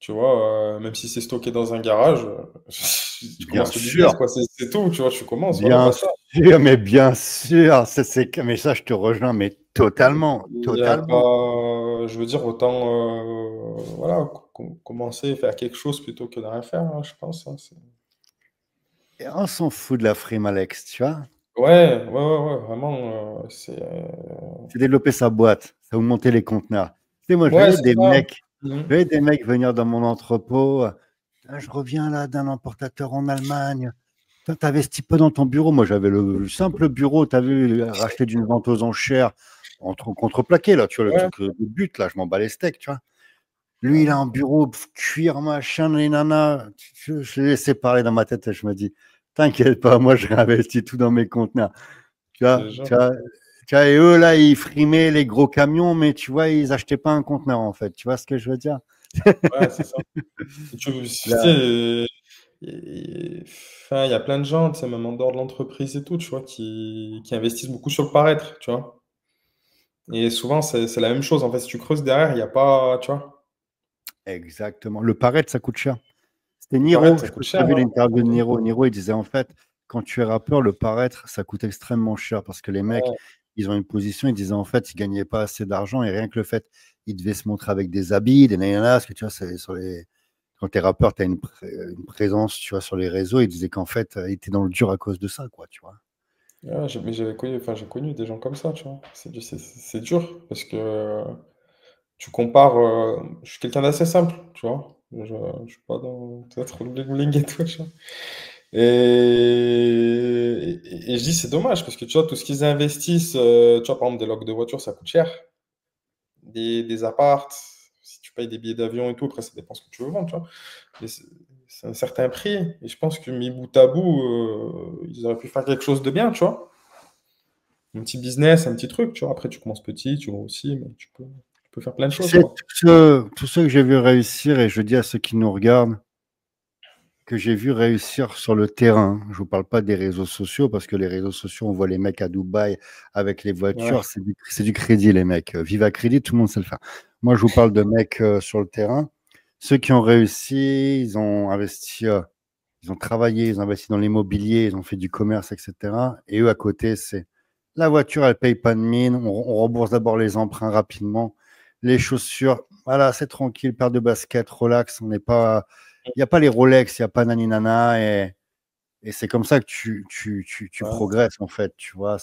Speaker 2: Tu vois, même si c'est stocké dans un garage, tu
Speaker 1: Bien
Speaker 2: commences le business,
Speaker 1: sûr,
Speaker 2: quoi. C'est tout, tu vois, tu commences, voilà,
Speaker 1: bien
Speaker 2: basta.
Speaker 1: sûr, mais bien sûr. Mais ça, je te rejoins, mais totalement,
Speaker 2: Il y a
Speaker 1: totalement.
Speaker 2: pas, je veux dire, autant, voilà, commencer, faire quelque chose plutôt que de rien faire, hein, je pense, hein,
Speaker 1: Et on s'en fout de la frime, Alex, tu vois.
Speaker 2: ouais, ouais, ouais, ouais, vraiment,
Speaker 1: C'est développer sa boîte, ça vous monter les conteneurs. Tu sais, moi,
Speaker 2: ouais, c'est ça.
Speaker 1: je
Speaker 2: Mhm.
Speaker 1: voyais des mecs venir dans mon entrepôt. Ah, je reviens là d'un importateur en Allemagne. Tu t'investis pas dans ton bureau. Moi, j'avais le simple bureau, tu as vu, racheté d'une vente aux enchères, contreplaqué, là, tu vois, le
Speaker 2: Ouais,
Speaker 1: truc de but, là, je m'en bats les steaks, tu vois. Lui, il a
Speaker 2: ouais,
Speaker 1: un bureau, cuir, machin, les nanas. Je l'ai laissé parler dans ma tête et je me dis, t'inquiète pas, moi, je réinvestis tout dans mes conteneurs. Tu
Speaker 2: je
Speaker 1: vois,
Speaker 2: te jure.
Speaker 1: et eux, là, ils frimaient les gros camions, mais tu vois, ils achetaient pas un conteneur, en fait. Tu vois ce que je veux dire?
Speaker 2: Ouais, c'est ça. Et tu
Speaker 1: Là,
Speaker 2: sais, enfin, il y a plein de gens, tu sais, même en dehors de l'entreprise et tout, tu vois, qui investissent beaucoup sur le paraître, tu vois. Et souvent, c'est la même chose. En fait, si tu creuses derrière, il n'y a pas, tu vois,
Speaker 1: exactement. Le paraître, ça coûte cher. C'était
Speaker 2: le
Speaker 1: Niro,
Speaker 2: paraître,
Speaker 1: je
Speaker 2: ça
Speaker 1: sais pas
Speaker 2: coûte
Speaker 1: si tu as
Speaker 2: cher,
Speaker 1: vu
Speaker 2: hein.
Speaker 1: l'interview de Niro. Niro, il disait en fait, quand tu es rappeur, le paraître, ça coûte extrêmement cher parce que les mecs,
Speaker 2: Ouais,
Speaker 1: ils ont une position, ils disaient en fait, ils gagnaient pas assez d'argent et rien que le fait, ils devaient se montrer avec des habits, des nanas, parce que tu vois, c'est sur les... quand tu es rappeur, tu as une présence, tu vois, sur les réseaux. Ils disaient qu'en fait, ils étaient dans le dur à cause de ça, quoi, tu vois.
Speaker 2: ouais, mais j'avais connu, enfin, j'ai connu des gens comme ça, tu vois. C'est dur parce que tu compares. Je suis quelqu'un d'assez simple, tu vois. Je suis pas dans peut-être le bling bling et tout, tu vois. Et je dis, c'est dommage parce que tu vois, tout ce qu'ils investissent, tu vois, par exemple, des locs de voiture, ça coûte cher. Des apparts, si tu payes des billets d'avion et tout, après, ça dépend ce que tu veux vendre, tu vois. Mais c'est un certain prix. Et je pense que mis bout à bout, ils auraient pu faire quelque chose de bien, tu vois. Un petit business, un petit truc, tu vois. Après, tu commences petit, tu vois aussi, mais tu peux faire plein de
Speaker 1: Tu
Speaker 2: choses,
Speaker 1: sais,
Speaker 2: quoi.
Speaker 1: tous ceux que j'ai vu réussir, et je dis à ceux qui nous regardent, que j'ai vu réussir sur le terrain. Je vous parle pas des réseaux sociaux parce que les réseaux sociaux, on voit les mecs à Dubaï avec les
Speaker 2: Ouais,
Speaker 1: voitures, c'est du crédit, les mecs. Vive à crédit, tout le monde sait le faire. Moi, je vous parle de mecs sur le terrain. Ceux qui ont réussi, ils ont investi, ils ont travaillé, ils ont investi dans l'immobilier, ils ont fait du commerce, etc. Et eux, à côté, c'est la voiture, elle paye pas de mine. On rembourse d'abord les emprunts rapidement. Les chaussures, voilà, c'est tranquille, paire de baskets, relax. On n'est pas, il n'y a pas les Rolex, il n'y a pas nani nana. Et c'est comme ça que tu
Speaker 2: ouais,
Speaker 1: progresses, en fait. Tu vois,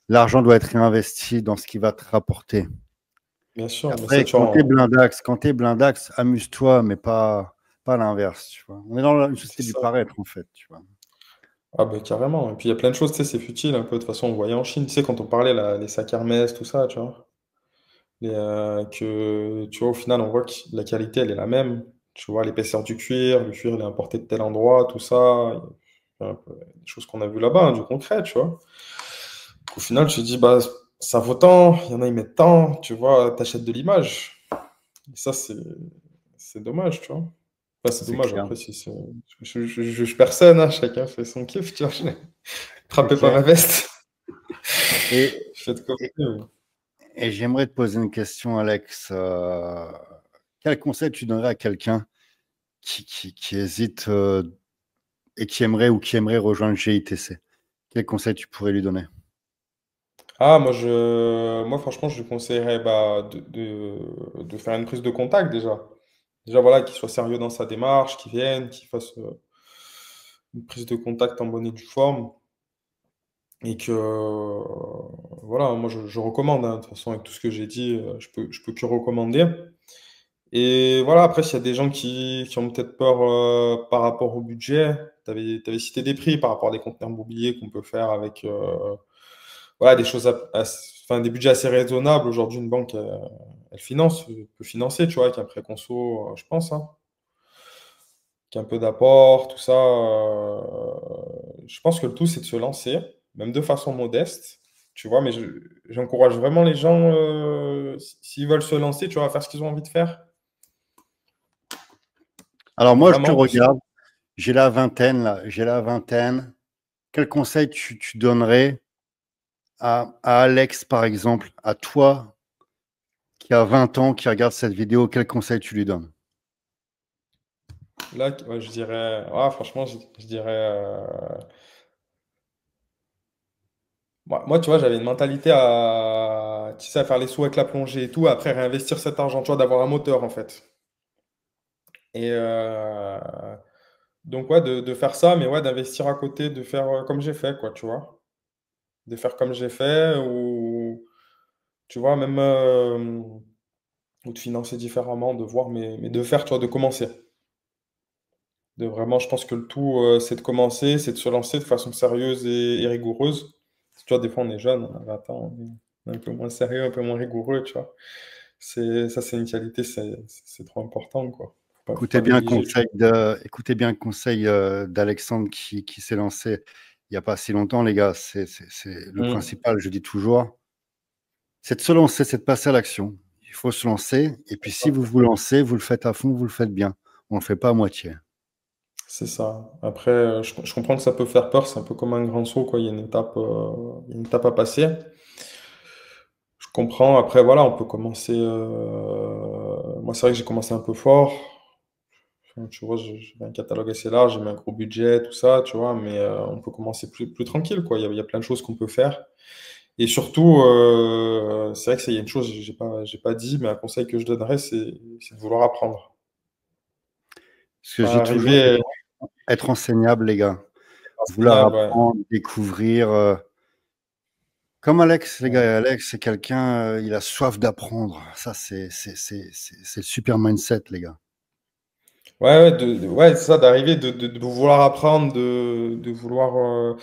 Speaker 1: l'argent doit être réinvesti dans ce qui va te rapporter.
Speaker 2: bien sûr, mais ça,
Speaker 1: Après,
Speaker 2: tu vois,
Speaker 1: quand t'es blindax, amuse-toi, mais pas l'inverse, tu vois. On est dans une société
Speaker 2: c'est
Speaker 1: du
Speaker 2: ça.
Speaker 1: paraître, en fait, tu vois.
Speaker 2: Ah, bah, carrément. Et puis, il y a plein de choses, tu sais, c'est futile un peu. De toute façon, on voyait en Chine, tu sais, quand on parlait, là, les sacs Hermès, tout ça, tu vois. Tu vois, au final, on voit que la qualité, elle est la même. Tu vois, l'épaisseur du cuir, le cuir, il est importé de tel endroit, tout ça. Il y a un peu des choses qu'on a vues là-bas, hein, du concret, tu vois. Au final, tu te dis, bah, ça vaut tant, il y en a, ils mettent tant, tu vois, t'achètes de l'image. Et ça, c'est dommage, tu vois. Enfin, c'est
Speaker 1: C'est
Speaker 2: dommage,
Speaker 1: clair.
Speaker 2: après, si c'est... Je juge personne, hein, chacun fait son kiff, tu vois.
Speaker 1: C'est
Speaker 2: Frappez pas
Speaker 1: clair.
Speaker 2: ma veste.
Speaker 1: Et,
Speaker 2: Faites comme
Speaker 1: et,
Speaker 2: vous voulez.
Speaker 1: et j'aimerais te poser une question, Alex. Quel conseil tu donnerais à quelqu'un qui hésite et qui aimerait rejoindre GITC? Quel conseil tu pourrais lui donner?
Speaker 2: Ah, moi, franchement, je lui conseillerais bah, de faire une prise de contact déjà. Déjà, voilà, qu'il soit sérieux dans sa démarche, qu'il vienne, qu'il fasse une prise de contact en bonne et due forme. Et que, voilà, moi, je recommande, hein. De toute façon, avec tout ce que j'ai dit, je peux que recommander. Et voilà, après, s'il y a des gens qui ont peut-être peur par rapport au budget, tu avais cité des prix par rapport à des conteneurs mobiliers qu'on peut faire avec voilà, des choses enfin, des budgets assez raisonnables. Aujourd'hui, une banque, elle peut financer, tu vois, avec un prêt conso, je pense, hein, avec un peu d'apport, tout ça. Je pense que le tout, c'est de se lancer, même de façon modeste, tu vois, mais j'encourage vraiment les gens, s'ils veulent se lancer, tu vois, à faire ce qu'ils ont envie de faire.
Speaker 1: Alors moi, je te
Speaker 2: Vraiment,
Speaker 1: regarde. J'ai la vingtaine, là. J'ai la vingtaine. Quel conseil tu donnerais à Alex, par exemple, à toi qui a 20 ans, qui regarde cette vidéo, quel conseil tu lui donnes?
Speaker 2: là, ouais, je dirais, ouais, franchement, je dirais, moi, tu vois, j'avais une mentalité à, tu sais, à faire les sous avec la plongée et tout, après réinvestir cet argent, tu vois, d'avoir un moteur, en fait. Et donc, ouais, de faire ça, mais ouais, d'investir à côté, de faire comme j'ai fait, quoi, tu vois. De faire comme j'ai fait, ou, tu vois, même, ou de financer différemment, de voir, mais de faire, tu vois, de commencer. De vraiment, je pense que le tout, c'est de commencer, c'est de se lancer de façon sérieuse et rigoureuse. Tu vois, des fois, on est jeune, on a 20 ans, on est un peu moins sérieux, un peu moins rigoureux, tu vois. Ça, c'est une qualité, c'est trop important, quoi. Faut pas négliger, tu vois.
Speaker 1: Écoutez bien le conseil d'Alexandre qui s'est lancé il n'y a pas si longtemps, les gars. C'est le
Speaker 2: Mm.
Speaker 1: principal, je dis toujours. C'est de se lancer, c'est de passer à l'action. Il faut se lancer. Et puis, si vous vous lancez, vous le faites à fond, vous le faites bien. On ne le fait pas à moitié.
Speaker 2: C'est ça. Après, je comprends que ça peut faire peur, c'est un peu comme un grand saut, quoi. Il y a une étape à passer. Je comprends. Après, voilà, on peut commencer. Moi, c'est vrai que j'ai commencé un peu fort. Enfin, tu vois, j'avais un catalogue assez large, j'ai mis un gros budget, tout ça, tu vois, mais on peut commencer plus tranquille, quoi. Il y a plein de choses qu'on peut faire. Et surtout, c'est vrai que il y a une chose que j'ai pas dit, mais un conseil que je donnerais, c'est de vouloir apprendre.
Speaker 1: Ce que je dis
Speaker 2: Pas
Speaker 1: toujours,
Speaker 2: arriver
Speaker 1: être enseignable, les gars. Vouloir
Speaker 2: enseignable, ouais.
Speaker 1: apprendre, découvrir. Comme Alex, les
Speaker 2: Ouais,
Speaker 1: gars. Alex, c'est quelqu'un, il a soif d'apprendre. Ça, c'est le super mindset, les gars.
Speaker 2: ouais, c'est ça, d'arriver, de vouloir apprendre, de vouloir.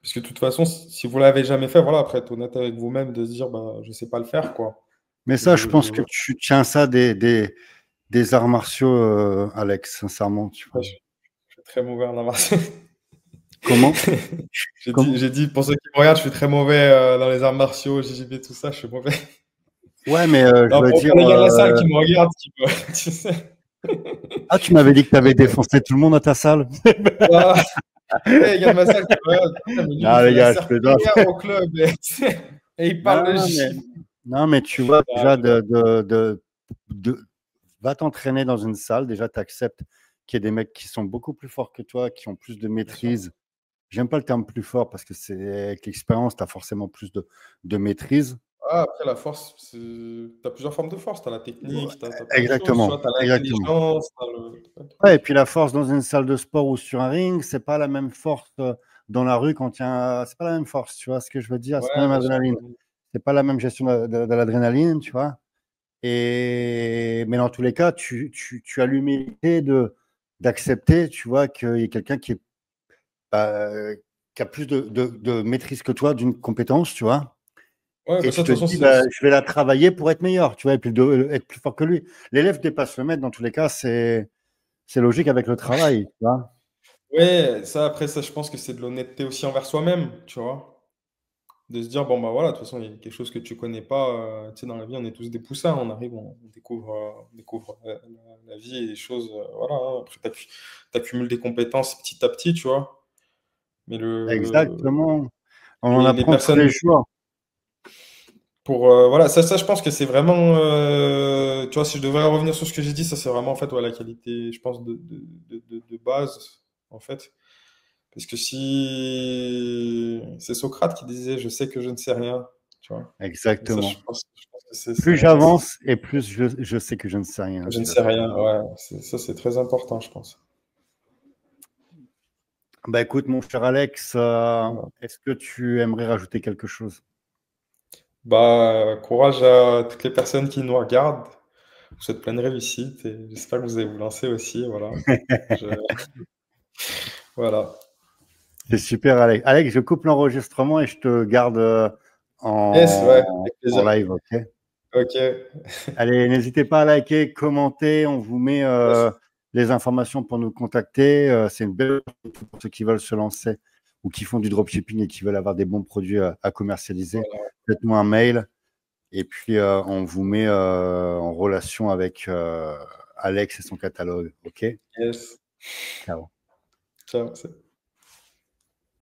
Speaker 2: Parce que de toute façon, si vous l'avez jamais fait, voilà, après, être honnête avec vous-même, de se dire, bah, je sais pas le faire, quoi.
Speaker 1: Mais ça, je pense que tu tiens ça des arts martiaux, Alex, sincèrement. Tu vois.
Speaker 2: Ouais, je suis très mauvais en arts martiaux.
Speaker 1: Comment? Comment?
Speaker 2: J'ai dit, pour ceux qui me regardent, je suis très mauvais dans les arts martiaux, JJB, tout ça, je suis mauvais.
Speaker 1: Ouais, mais je
Speaker 2: Non,
Speaker 1: veux dire.
Speaker 2: pour les gars de la salle qui me regardent, tu sais.
Speaker 1: Ah, tu m'avais dit que tu avais défoncé tout le monde à ta salle.
Speaker 2: Ah, les gars de ma salle qui me regardent, putain, mais lui, il
Speaker 1: Non,
Speaker 2: fait
Speaker 1: les
Speaker 2: la
Speaker 1: gars, je plaisante.
Speaker 2: serpillière au club, et il parle de
Speaker 1: Non, mais,
Speaker 2: gym.
Speaker 1: non, mais tu vois,
Speaker 2: Ah,
Speaker 1: déjà,
Speaker 2: mais non.
Speaker 1: va t'entraîner dans une salle. Déjà, tu acceptes qu'il y ait des mecs qui sont beaucoup plus forts que toi, qui ont plus de
Speaker 2: Bien sûr.
Speaker 1: maîtrise. J'aime pas le terme plus fort parce que c'est avec l'expérience, tu as forcément plus de maîtrise.
Speaker 2: Ah, après, la force, tu as plusieurs formes de force. Tu as la technique, tu as plein de choses, tu
Speaker 1: Exactement,
Speaker 2: vois. Tu as
Speaker 1: exactement.
Speaker 2: l'intelligence, tu as le. T'as plein de
Speaker 1: Ouais, et
Speaker 2: trucs.
Speaker 1: puis la force dans une salle de sport ou sur un ring, c'est pas la même force dans la rue quand il y a. C'est pas la même force, tu vois ce que je veux dire? C'est pas la
Speaker 2: Ouais,
Speaker 1: même
Speaker 2: bien sûr.
Speaker 1: adrénaline. C'est pas la même gestion de l'adrénaline, tu vois. Mais dans tous les cas, tu as l'humilité d'accepter, tu vois, qu'il y ait quelqu'un bah, qui a plus de maîtrise que toi d'une compétence, tu vois.
Speaker 2: Ouais,
Speaker 1: Et
Speaker 2: bah ça,
Speaker 1: tu
Speaker 2: de
Speaker 1: te
Speaker 2: toute façon,
Speaker 1: dis, bah, je vais la travailler pour être meilleur, tu vois, et puis être plus fort que lui. L'élève dépasse le maître, dans tous les cas, c'est logique avec le travail, tu vois.
Speaker 2: ouais, ça, après, ça, je pense que c'est de l'honnêteté aussi envers soi-même, tu vois. De se dire, bon, bah voilà, de toute façon, il y a quelque chose que tu connais pas. Tu sais, dans la vie, on est tous des poussins. On arrive, on découvre la vie et les choses. Voilà, hein. Après, t'accumules des compétences petit à petit, tu vois. Mais
Speaker 1: Exactement. On en
Speaker 2: les
Speaker 1: apprend tous les
Speaker 2: personnes,
Speaker 1: jours.
Speaker 2: voilà, ça, je pense que c'est vraiment, tu vois, si je devrais revenir sur ce que j'ai dit, ça, c'est vraiment, en fait, ouais, la qualité, je pense, de base, en fait. Parce que si c'est Socrate qui disait, je sais que je ne sais rien, tu vois. Et ça,
Speaker 1: Exactement.
Speaker 2: je pense que c'est
Speaker 1: Plus
Speaker 2: ça,
Speaker 1: j'avance et plus je sais que je ne sais rien,
Speaker 2: je ne
Speaker 1: tout à
Speaker 2: sais
Speaker 1: fait.
Speaker 2: rien, ouais, ça, c'est très important, je pense.
Speaker 1: Bah écoute, mon cher Alex,
Speaker 2: Voilà.
Speaker 1: est-ce que tu aimerais rajouter quelque chose?
Speaker 2: Bah, courage à toutes les personnes qui nous regardent. Je vous souhaite pleine réussite et j'espère que vous allez vous lancer aussi, voilà. Je- Voilà.
Speaker 1: C'est super, Alex. Alex, je coupe l'enregistrement et je te garde
Speaker 2: Yes, ouais,
Speaker 1: en,
Speaker 2: avec
Speaker 1: en
Speaker 2: plaisir.
Speaker 1: live, ok?
Speaker 2: Ok.
Speaker 1: Allez, n'hésitez pas à liker, commenter. On vous met
Speaker 2: Yes.
Speaker 1: les informations pour nous contacter. C'est une belle opportunité pour ceux qui veulent se lancer ou qui font du dropshipping et qui veulent avoir des bons produits à commercialiser.
Speaker 2: Voilà.
Speaker 1: Faites-nous un mail et puis on vous met en relation avec Alex et son catalogue. OK?
Speaker 2: Yes.
Speaker 1: Ciao.
Speaker 2: Ciao.